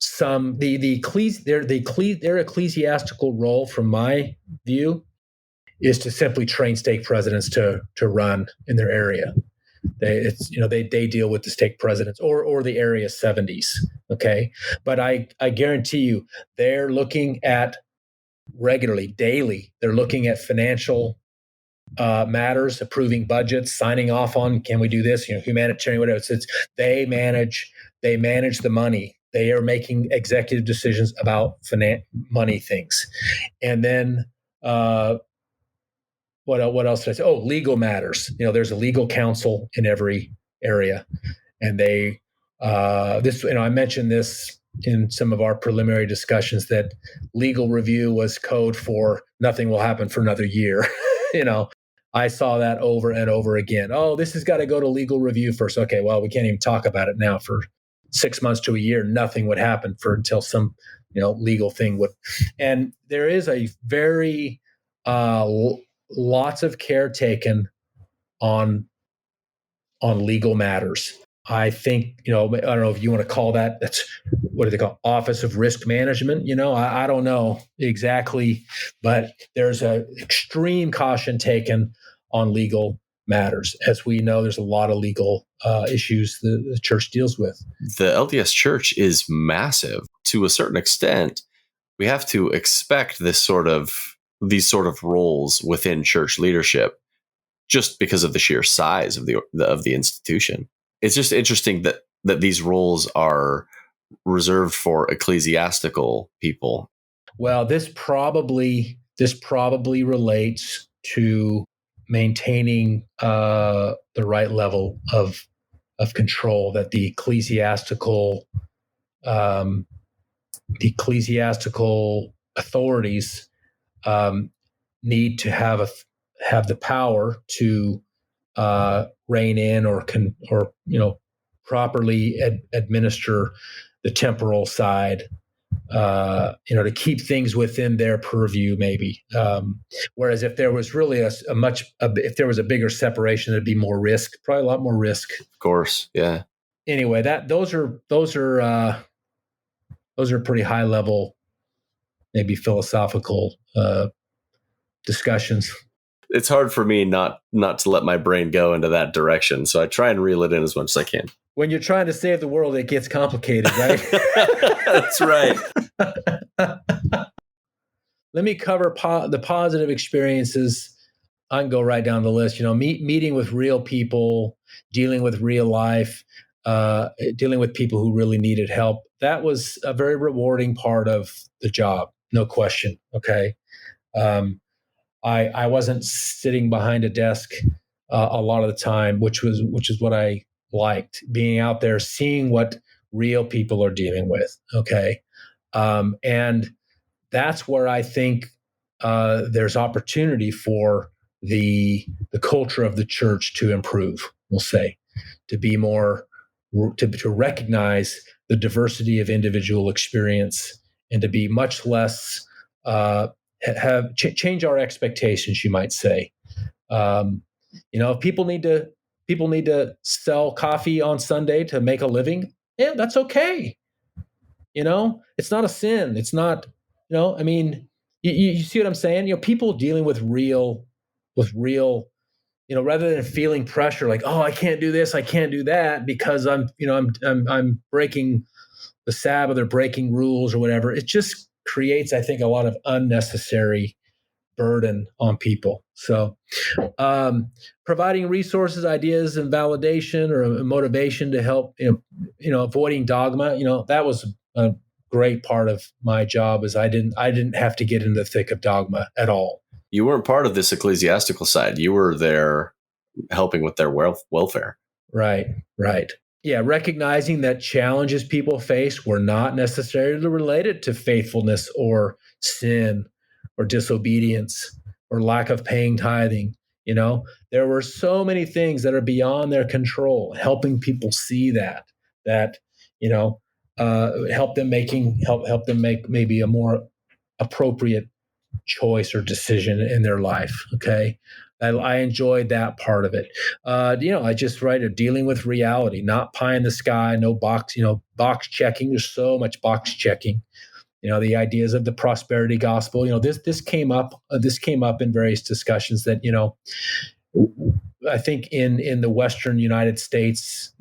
some their ecclesiastical role, from my view, is to simply train stake presidents to run in their area. They deal with the stake presidents or the area 70s. Okay, but I guarantee you they're looking at regularly, daily. They're looking at financial matters, approving budgets, signing off on can we do this, humanitarian, whatever. They manage the money. They are making executive decisions about money things, and then what else did I say? Oh, legal matters. There's a legal counsel in every area, and they I mentioned this in some of our preliminary discussions, that legal review was code for nothing will happen for another year. I saw that over and over again. Oh, this has got to go to legal review first. Okay, well, we can't even talk about it now. For 6 months to a year, nothing would happen until some legal thing would. And there is a very lots of care taken on legal matters. I think, I don't know if you want to call that's what do they call Office of Risk Management? I don't know exactly, but there's a extreme caution taken on legal matters. As we know, there's a lot of legal issues the church deals with. The LDS Church is massive. To a certain extent, we have to expect these sort of roles within church leadership, just because of the sheer size of the institution. It's just interesting that these roles are reserved for ecclesiastical people. Well, this probably relates to maintaining the right level of control that the ecclesiastical authorities need to have the power to rein in or properly administer the temporal side, to keep things within their purview, maybe. Whereas if there was really if there was a bigger separation, there'd be more risk, probably a lot more risk. Of course, yeah. Anyway, those are pretty high level, maybe philosophical discussions. It's hard for me not to let my brain go into that direction, so I try and reel it in as much as I can. When you're trying to save the world, it gets complicated, right? That's right. Let me cover the positive experiences. I can go right down the list. Meeting with real people, dealing with real life, dealing with people who really needed help. That was a very rewarding part of the job, no question. Okay. I wasn't sitting behind a desk a lot of the time, which is what I liked, being out there, seeing what real people are dealing with. Okay. And that's where I think there's opportunity for the culture of the church to improve, we'll say, to be more, to recognize the diversity of individual experience, and to be much less, change our expectations, you might say. If people need to sell coffee on Sunday to make a living, yeah, that's okay. It's not a sin. It's not, you see what I'm saying? People dealing with real, rather than feeling pressure like, oh, I can't do this, I can't do that because I'm breaking the Sabbath or breaking rules or whatever. It just creates, I think, a lot of unnecessary burden on people. So, providing resources, ideas, and validation or motivation to help, avoiding dogma. That was a great part of my job, is I didn't have to get into the thick of dogma at all. You weren't part of this ecclesiastical side. You were there helping with their welfare. Right. Yeah, recognizing that challenges people face were not necessarily related to faithfulness or sin or disobedience or lack of paying tithing. There were so many things that are beyond their control, helping people see that help them make maybe a more appropriate choice or decision in their life. Okay. I enjoyed that part of it. I just write a dealing with reality, not pie in the sky, no box checking. There's so much box checking. The ideas of the prosperity gospel. This came up. This came up in various discussions that I think in the Western United States,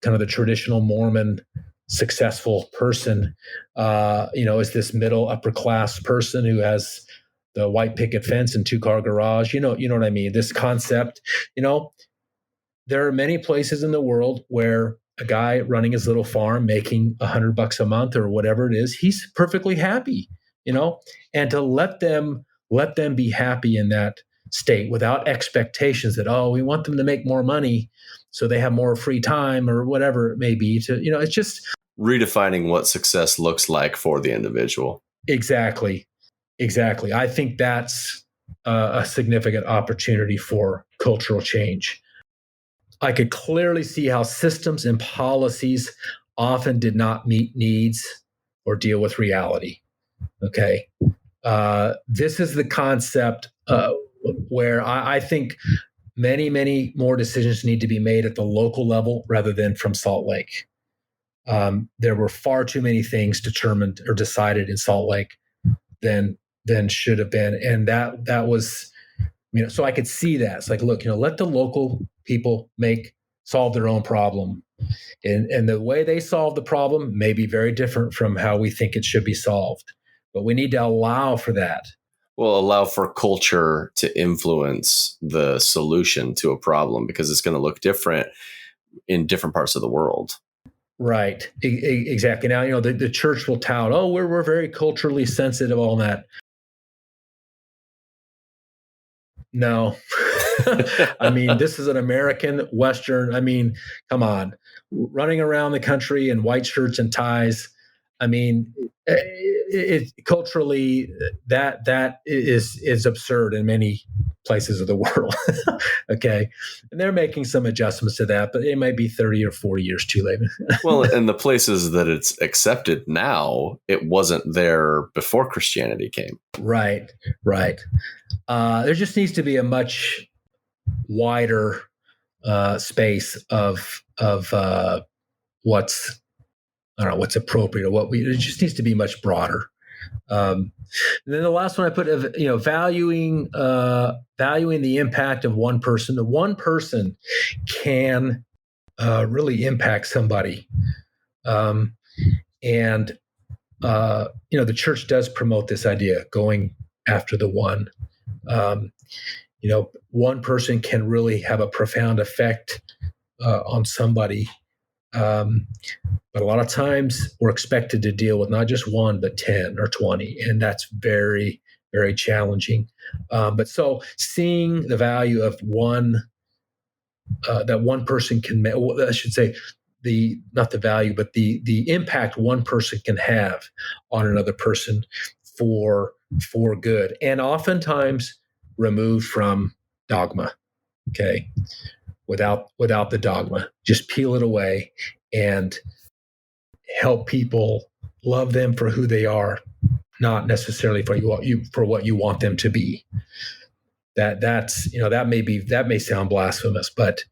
kind of the traditional Mormon successful person, is this middle upper class person who has the white picket fence and 2-car garage. You know what I mean? This concept, there are many places in the world where a guy running his little farm making $100 a month or whatever it is, he's perfectly happy, and to let them be happy in that state without expectations that, we want them to make more money so they have more free time or whatever it may be. It's just redefining what success looks like for the individual. Exactly. I think that's a significant opportunity for cultural change. I could clearly see how systems and policies often did not meet needs or deal with reality. Okay. This is the concept where I think many, many more decisions need to be made at the local level rather than from Salt Lake. There were far too many things determined or decided in Salt Lake than should have been, and that was, so I could see that. It's like, look, let the local people solve their own problem, and the way they solve the problem may be very different from how we think it should be solved, but we need to allow for that. Well, allow for culture to influence the solution to a problem, because it's going to look different in different parts of the world. Right. Exactly. Now, the church will tout, we're very culturally sensitive, all that. No. I mean, this is an American Western. I mean, come on, running around the country in white shirts and ties. I mean, culturally, that is absurd in many places of the world. Okay. And they're making some adjustments to that, but it might be 30 or 40 years too late. Well, in the places that it's accepted now, it wasn't there before Christianity came. Right. There just needs to be a much wider space of what's appropriate, or it just needs to be much broader. And then the last one I put, valuing the impact of one person. One person can really impact somebody, and the church does promote this idea, going after the one. One person can really have a profound effect on somebody. But a lot of times we're expected to deal with not just one, but 10 or 20. And that's very, very challenging. But so seeing the value of one, that one person can make, I should say, not the value, but the impact one person can have on another person for good, and oftentimes removed from dogma. Okay. Without the dogma, just peel it away and help people love them for who they are, not necessarily for what you want them to be. That may sound blasphemous, but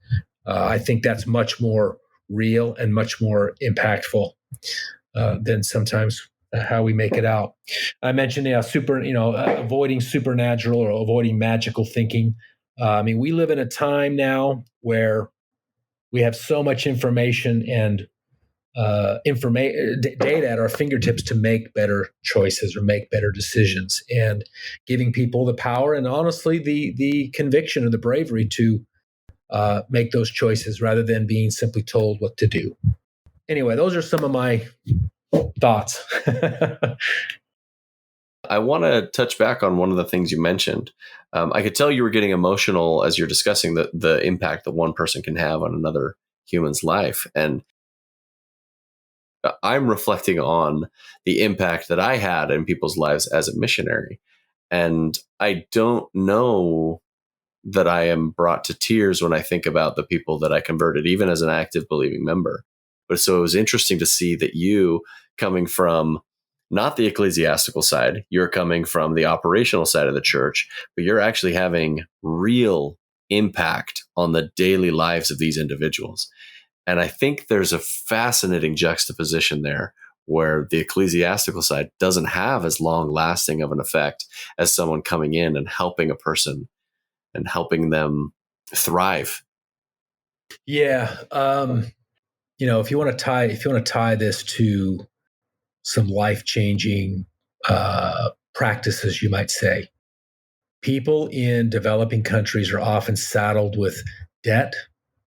I think that's much more real and much more impactful than sometimes how we make it out. I mentioned avoiding supernatural or avoiding magical thinking. We live in a time now where we have so much information and data at our fingertips to make better choices or make better decisions, and giving people the power and honestly the conviction or the bravery to make those choices rather than being simply told what to do. Anyway, those are some of my thoughts. I want to touch back on one of the things you mentioned. I could tell you were getting emotional as you're discussing the impact that one person can have on another human's life. And I'm reflecting on the impact that I had in people's lives as a missionary. And I don't know that I am brought to tears when I think about the people that I converted, even as an active believing member. But so it was interesting to see that you, coming from not the ecclesiastical side, you're coming from the operational side of the church, but you're actually having real impact on the daily lives of these individuals. And I think there's a fascinating juxtaposition there where the ecclesiastical side doesn't have as long lasting of an effect as someone coming in and helping a person and helping them thrive. Yeah. If you want to tie this to some life-changing practices, you might say, people in developing countries are often saddled with debt,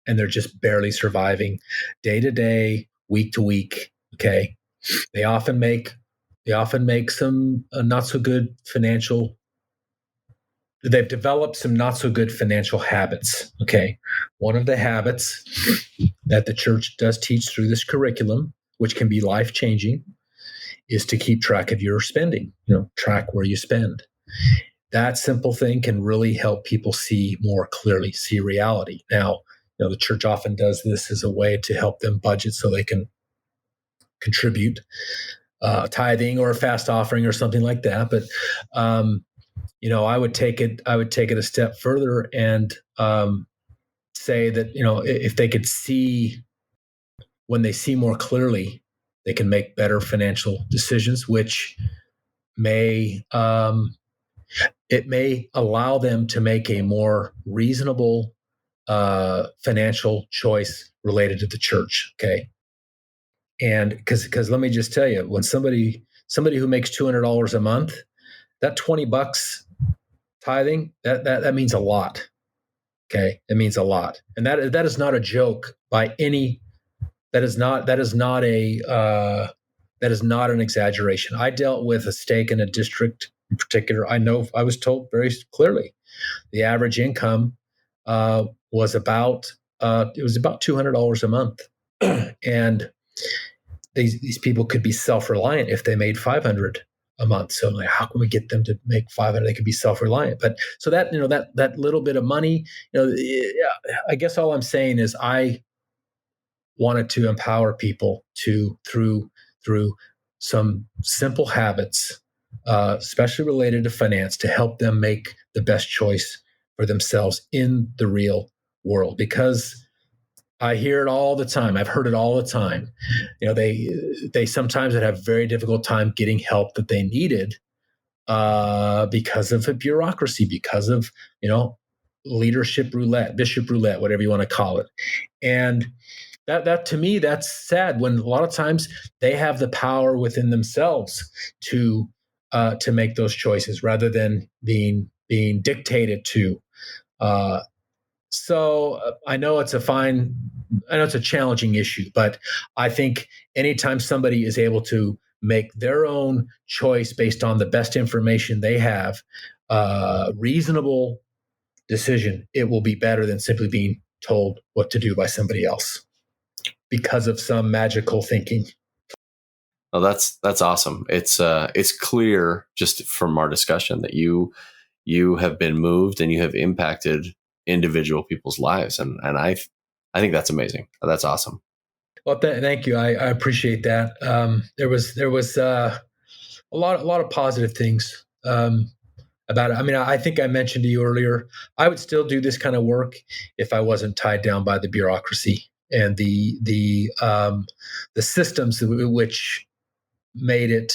and they're just barely surviving day to day, week to week. Okay, they often make some not so good financial. They've developed some not so good financial habits. Okay, one of the habits that the church does teach through this curriculum, which can be life changing, is to keep track of your spending. Track where you spend. That simple thing can really help people see more clearly, see reality. Now, the church often does this as a way to help them budget so they can contribute tithing or a fast offering or something like that. But I would take it a step further and say that if they could see, when they see more clearly, they can make better financial decisions, which may it may allow them to make a more reasonable financial choice related to the church. Okay, and because let me just tell you, when somebody who makes $200 a month, that $20 tithing, that means a lot. Okay, it means a lot, and that is not a joke by any. That is not an exaggeration. I dealt with a stake in a district in particular. I was told very clearly the average income was about $200 a month, and these people could be self-reliant if they made $500 a month. So like, how can we get them to make $500? They could be self-reliant. But so that that little bit of money, I guess all I'm saying is I wanted to empower people to through some simple habits, especially related to finance, to help them make the best choice for themselves in the real world. Because I hear it all the time. I've heard it all the time. They sometimes would have very difficult time getting help that they needed because of a bureaucracy, because of leadership roulette, bishop roulette, whatever you want to call it, and that to me, that's sad. When a lot of times they have the power within themselves to make those choices rather than being dictated to. So I know it's a challenging issue, but I think anytime somebody is able to make their own choice based on the best information they have, reasonable decision, it will be better than simply being told what to do by somebody else because of some magical thinking. Oh, that's awesome. It's clear just from our discussion that you have been moved and you have impacted individual people's lives, and I think that's amazing. That's awesome. Well, thank you. I appreciate that. There was a lot of positive things about it. I mean, I think I mentioned to you earlier, I would still do this kind of work if I wasn't tied down by the bureaucracy and the systems which made it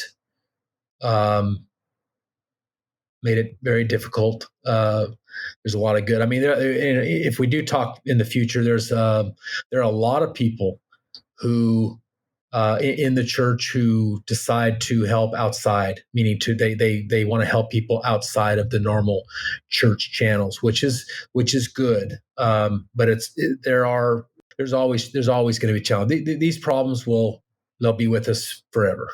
very difficult. There's a lot of good. I mean, if we do talk in the future, there are a lot of people who in the church who decide to help outside, meaning they want to help people outside of the normal church channels, which is good. But there's always going to be challenges. These problems they'll be with us forever.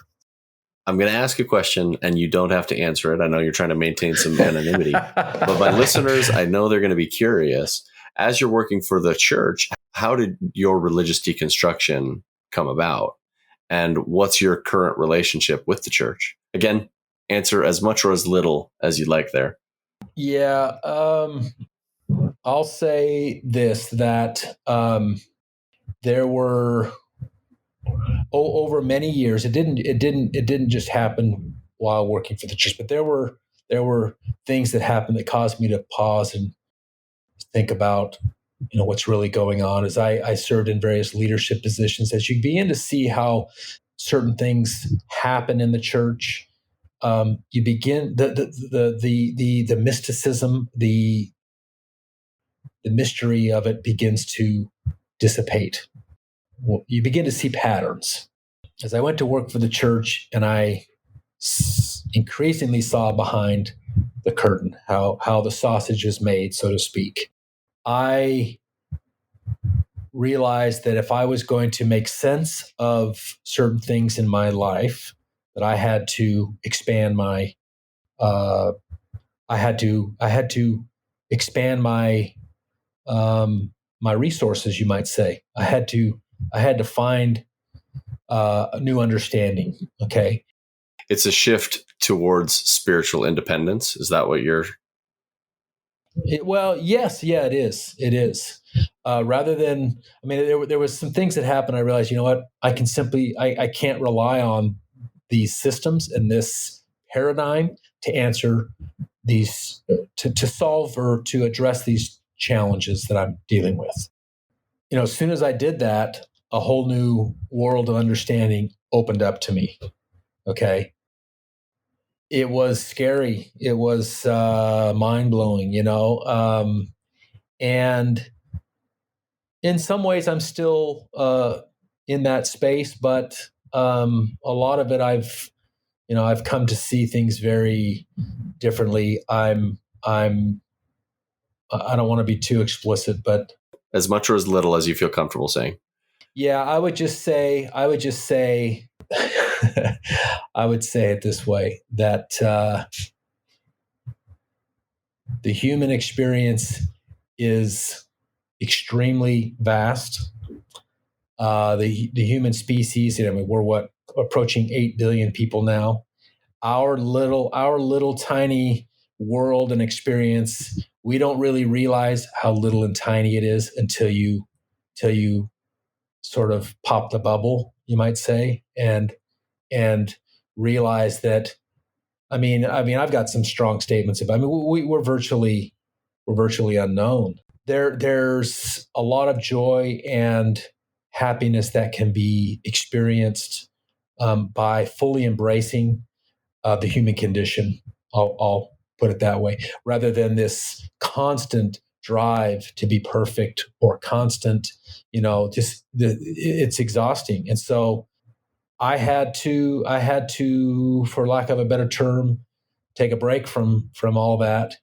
I'm going to ask a question, and you don't have to answer it. I know you're trying to maintain some anonymity, but my listeners, I know they're going to be curious. As you're working for the church, how did your religious deconstruction come about? And what's your current relationship with the church? Again, answer as much or as little as you'd like there. Yeah. I'll say this, that there were over many years. It didn't just happen while working for the church, but there were things that happened that caused me to pause and think about, what's really going on. As I served in various leadership positions, as you begin to see how certain things happen in the church, you begin the mysticism, the mystery of it begins to dissipate. You begin to see patterns. As I went to work for the church, and I increasingly saw behind the curtain how the sausage is made, so to speak, I realized that if I was going to make sense of certain things in my life, that I had to expand my I had to expand my resources, you might say. I had to find a new understanding. Okay. It's a shift towards spiritual independence. Is that what you're? Well, yes, yeah, it is. It is. Rather than, there was some things that happened. I realized, what, I can't rely on these systems and this paradigm to answer these, to solve or to address these challenges that I'm dealing with. As soon as I did that, a whole new world of understanding opened up to me. Okay. It was scary. It was mind blowing, and in some ways, I'm still in that space, but a lot of it, I've come to see things very differently. I don't want to be too explicit, but As much or as little as you feel comfortable saying. yeah, I would just say, I would say it this way, that the human experience is extremely vast. The human species, we're approaching 8 billion people now. Our little tiny world and experience, we don't really realize how little and tiny it is until you sort of pop the bubble, you might say, and realize that. I've got some strong statements about. We're virtually unknown. There's a lot of joy and happiness that can be experienced by fully embracing the human condition. I'll put it that way, rather than this constant drive to be perfect or constant. It's exhausting, and so I had to, for lack of a better term, take a break from all that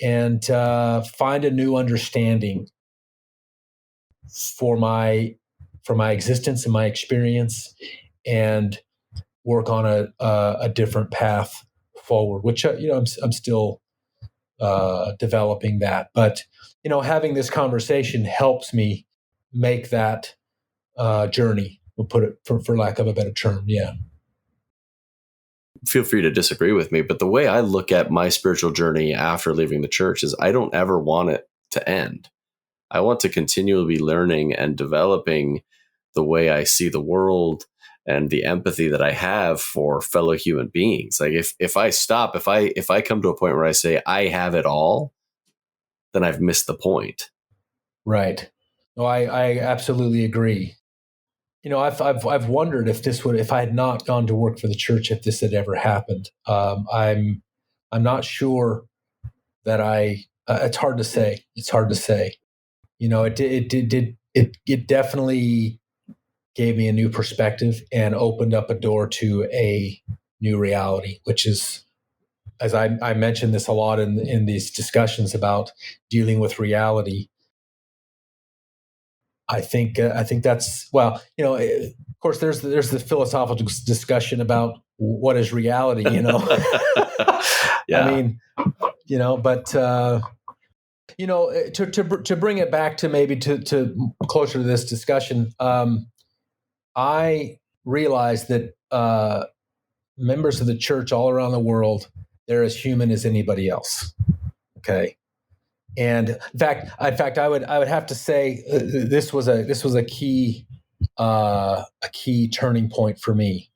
and find a new understanding for my existence and my experience, and work on a different path forward. Which I'm still developing that, but having this conversation helps me make that journey. We'll put it for lack of a better term. Yeah. Feel free to disagree with me, but the way I look at my spiritual journey after leaving the church is I don't ever want it to end. I want to continually be learning and developing the way I see the world and the empathy that I have for fellow human beings. Like if I stop, if I come to a point where I say I have it all, then I've missed the point. Right. No, I absolutely agree. I've wondered if I had not gone to work for the church, if this had ever happened. I'm not sure that it's hard to say. It's hard to say. It definitely gave me a new perspective and opened up a door to a new reality, which is, as I mentioned this a lot in these discussions about dealing with reality. I think that's, well, of course, there's the philosophical discussion about what is reality. Yeah. But to bring it back to maybe to closer to this discussion, I realized that members of the church all around the world, they're as human as anybody else. Okay. And I would have to say this was a key turning point for me,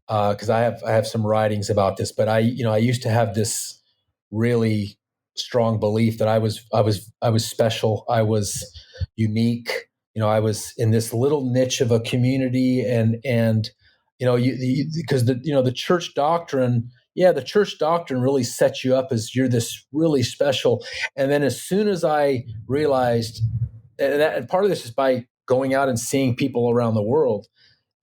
because I have some writings about this. But I used to have this really strong belief that I was special, I was unique. I was in this little niche of a community, and because the church doctrine. Yeah, the church doctrine really sets you up as you're this really special. And then as soon as I realized, and part of this is by going out and seeing people around the world,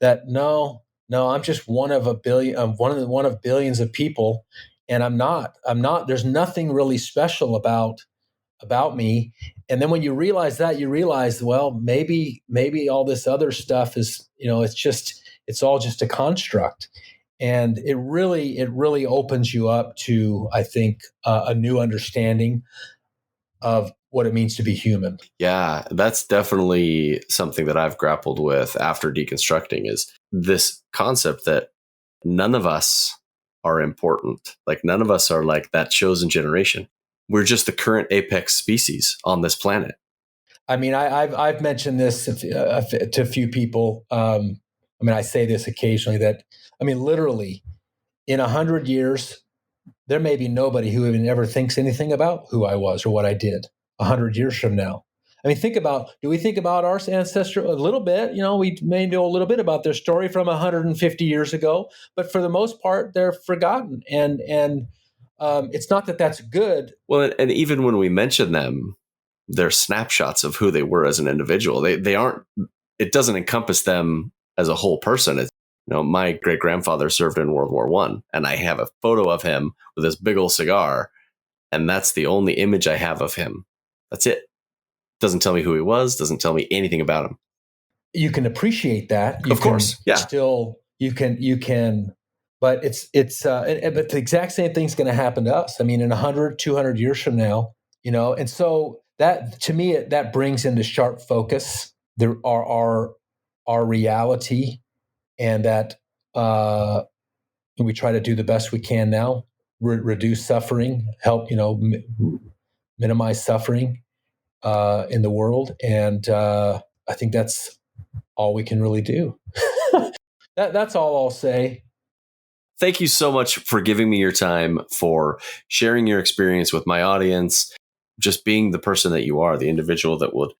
that no, I'm just one of a billion, one of billions of people, and I'm not. There's nothing really special about me. And then when you realize that, you realize, well, maybe all this other stuff is, it's all just a construct. And it really opens you up to, I think, a new understanding of what it means to be human. Yeah, that's definitely something that I've grappled with after deconstructing, is this concept that none of us are important. Like, none of us are like that chosen generation. We're just the current apex species on this planet. I mean, I've mentioned this to a few people. I say this occasionally, that, literally, in 100 years, there may be nobody who even ever thinks anything about who I was or what I did 100 years from now. Do we think about our ancestor a little bit? We may know a little bit about their story from 150 years ago, but for the most part, they're forgotten. And it's not that that's good. Well, and even when we mention them, they're snapshots of who they were as an individual. They aren't. It doesn't encompass them as a whole person. It's, my great grandfather served in World War I, and I have a photo of him with this big old cigar, and that's the only image I have of him. That's it. Doesn't tell me who he was. Doesn't tell me anything about him. You can appreciate that. Of course, yeah. Still, you can, but but the exact same thing's going to happen to us. In 100, 200 years from now, and so that, to me, that brings into sharp focus our reality, and that we try to do the best we can now, reduce suffering, help minimize suffering in the world, and I think that's all we can really do. That's all I'll say. Thank you so much for giving me your time, for sharing your experience with my audience, just being the person that you are, the individual that would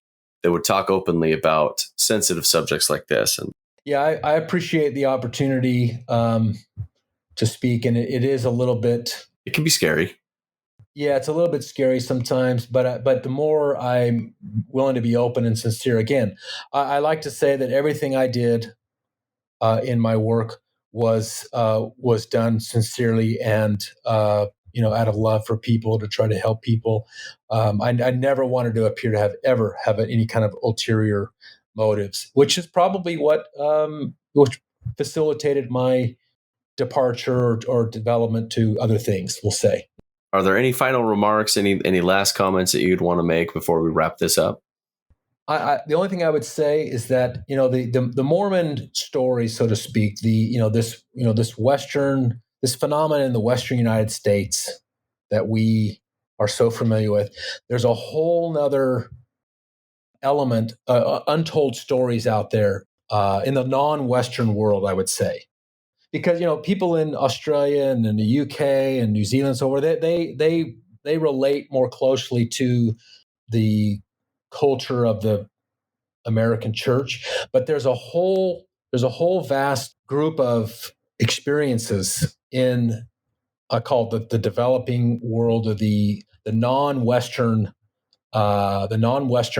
talk openly about sensitive subjects like this. And yeah, I appreciate the opportunity to speak, and it is a little bit. It can be scary. Yeah, it's a little bit scary sometimes, but the more I'm willing to be open and sincere, again, I like to say that everything I did in my work was done sincerely and out of love for people, to try to help people. I never wanted to appear to ever have any kind of ulterior motives, which is probably what which facilitated my departure or development to other things, we'll say. Are there any final remarks, any last comments that you'd want to make before we wrap this up? The only thing I would say is that the Mormon story, so to speak, this phenomenon in the Western United States that we are so familiar with, there's a whole nother element, untold stories out there in the non-Western world, I would say. Because people in Australia and in the UK and New Zealand, so where they relate more closely to the culture of the American church, but there's a whole vast group of experiences in, I call it the developing world, of the non-Western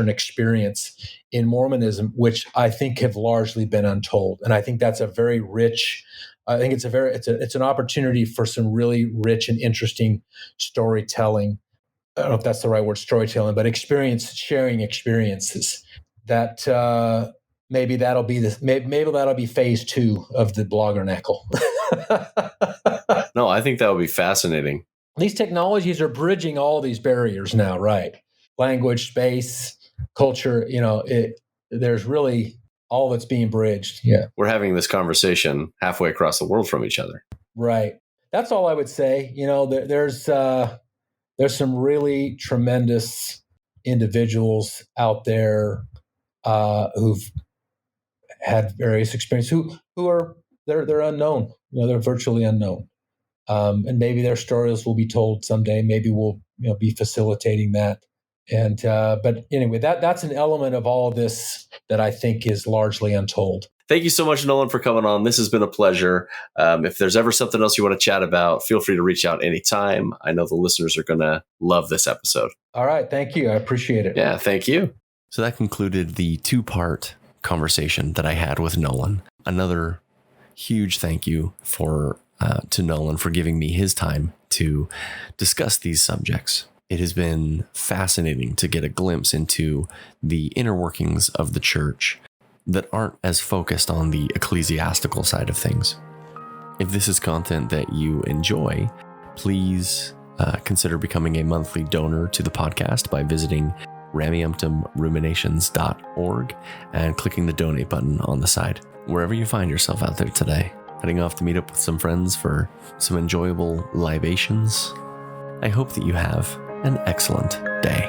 experience in Mormonism, which I think have largely been untold, and I think that's a very rich. I think it's an opportunity for some really rich and interesting storytelling. I don't know if that's the right word, storytelling, but sharing experiences. That maybe that'll be phase 2 of the Bloggernacle. No, I think that would be fascinating. These technologies are bridging all these barriers now, right? Language, space, culture. There's really all that's being bridged. Yeah, we're having this conversation halfway across the world from each other. Right. That's all I would say. There's there's some really tremendous individuals out there who've had various experiences who are they're unknown. They're virtually unknown, and maybe their stories will be told someday. Maybe we'll be facilitating that. And but anyway, that's an element of all of this that I think is largely untold. Thank you so much, Nolan, for coming on. This has been a pleasure. If there's ever something else you want to chat about, feel free to reach out anytime. I know the listeners are going to love this episode. All right. Thank you. I appreciate it. Yeah, thank you. So that concluded the 2-part conversation that I had with Nolan. Another huge thank you to Nolan for giving me his time to discuss these subjects. It has been fascinating to get a glimpse into the inner workings of the church that aren't as focused on the ecclesiastical side of things. If this is content that you enjoy, please consider becoming a monthly donor to the podcast by visiting Rameumptomruminations.org and clicking the donate button on the side. Wherever you find yourself out there today, heading off to meet up with some friends for some enjoyable libations, I hope that you have an excellent day.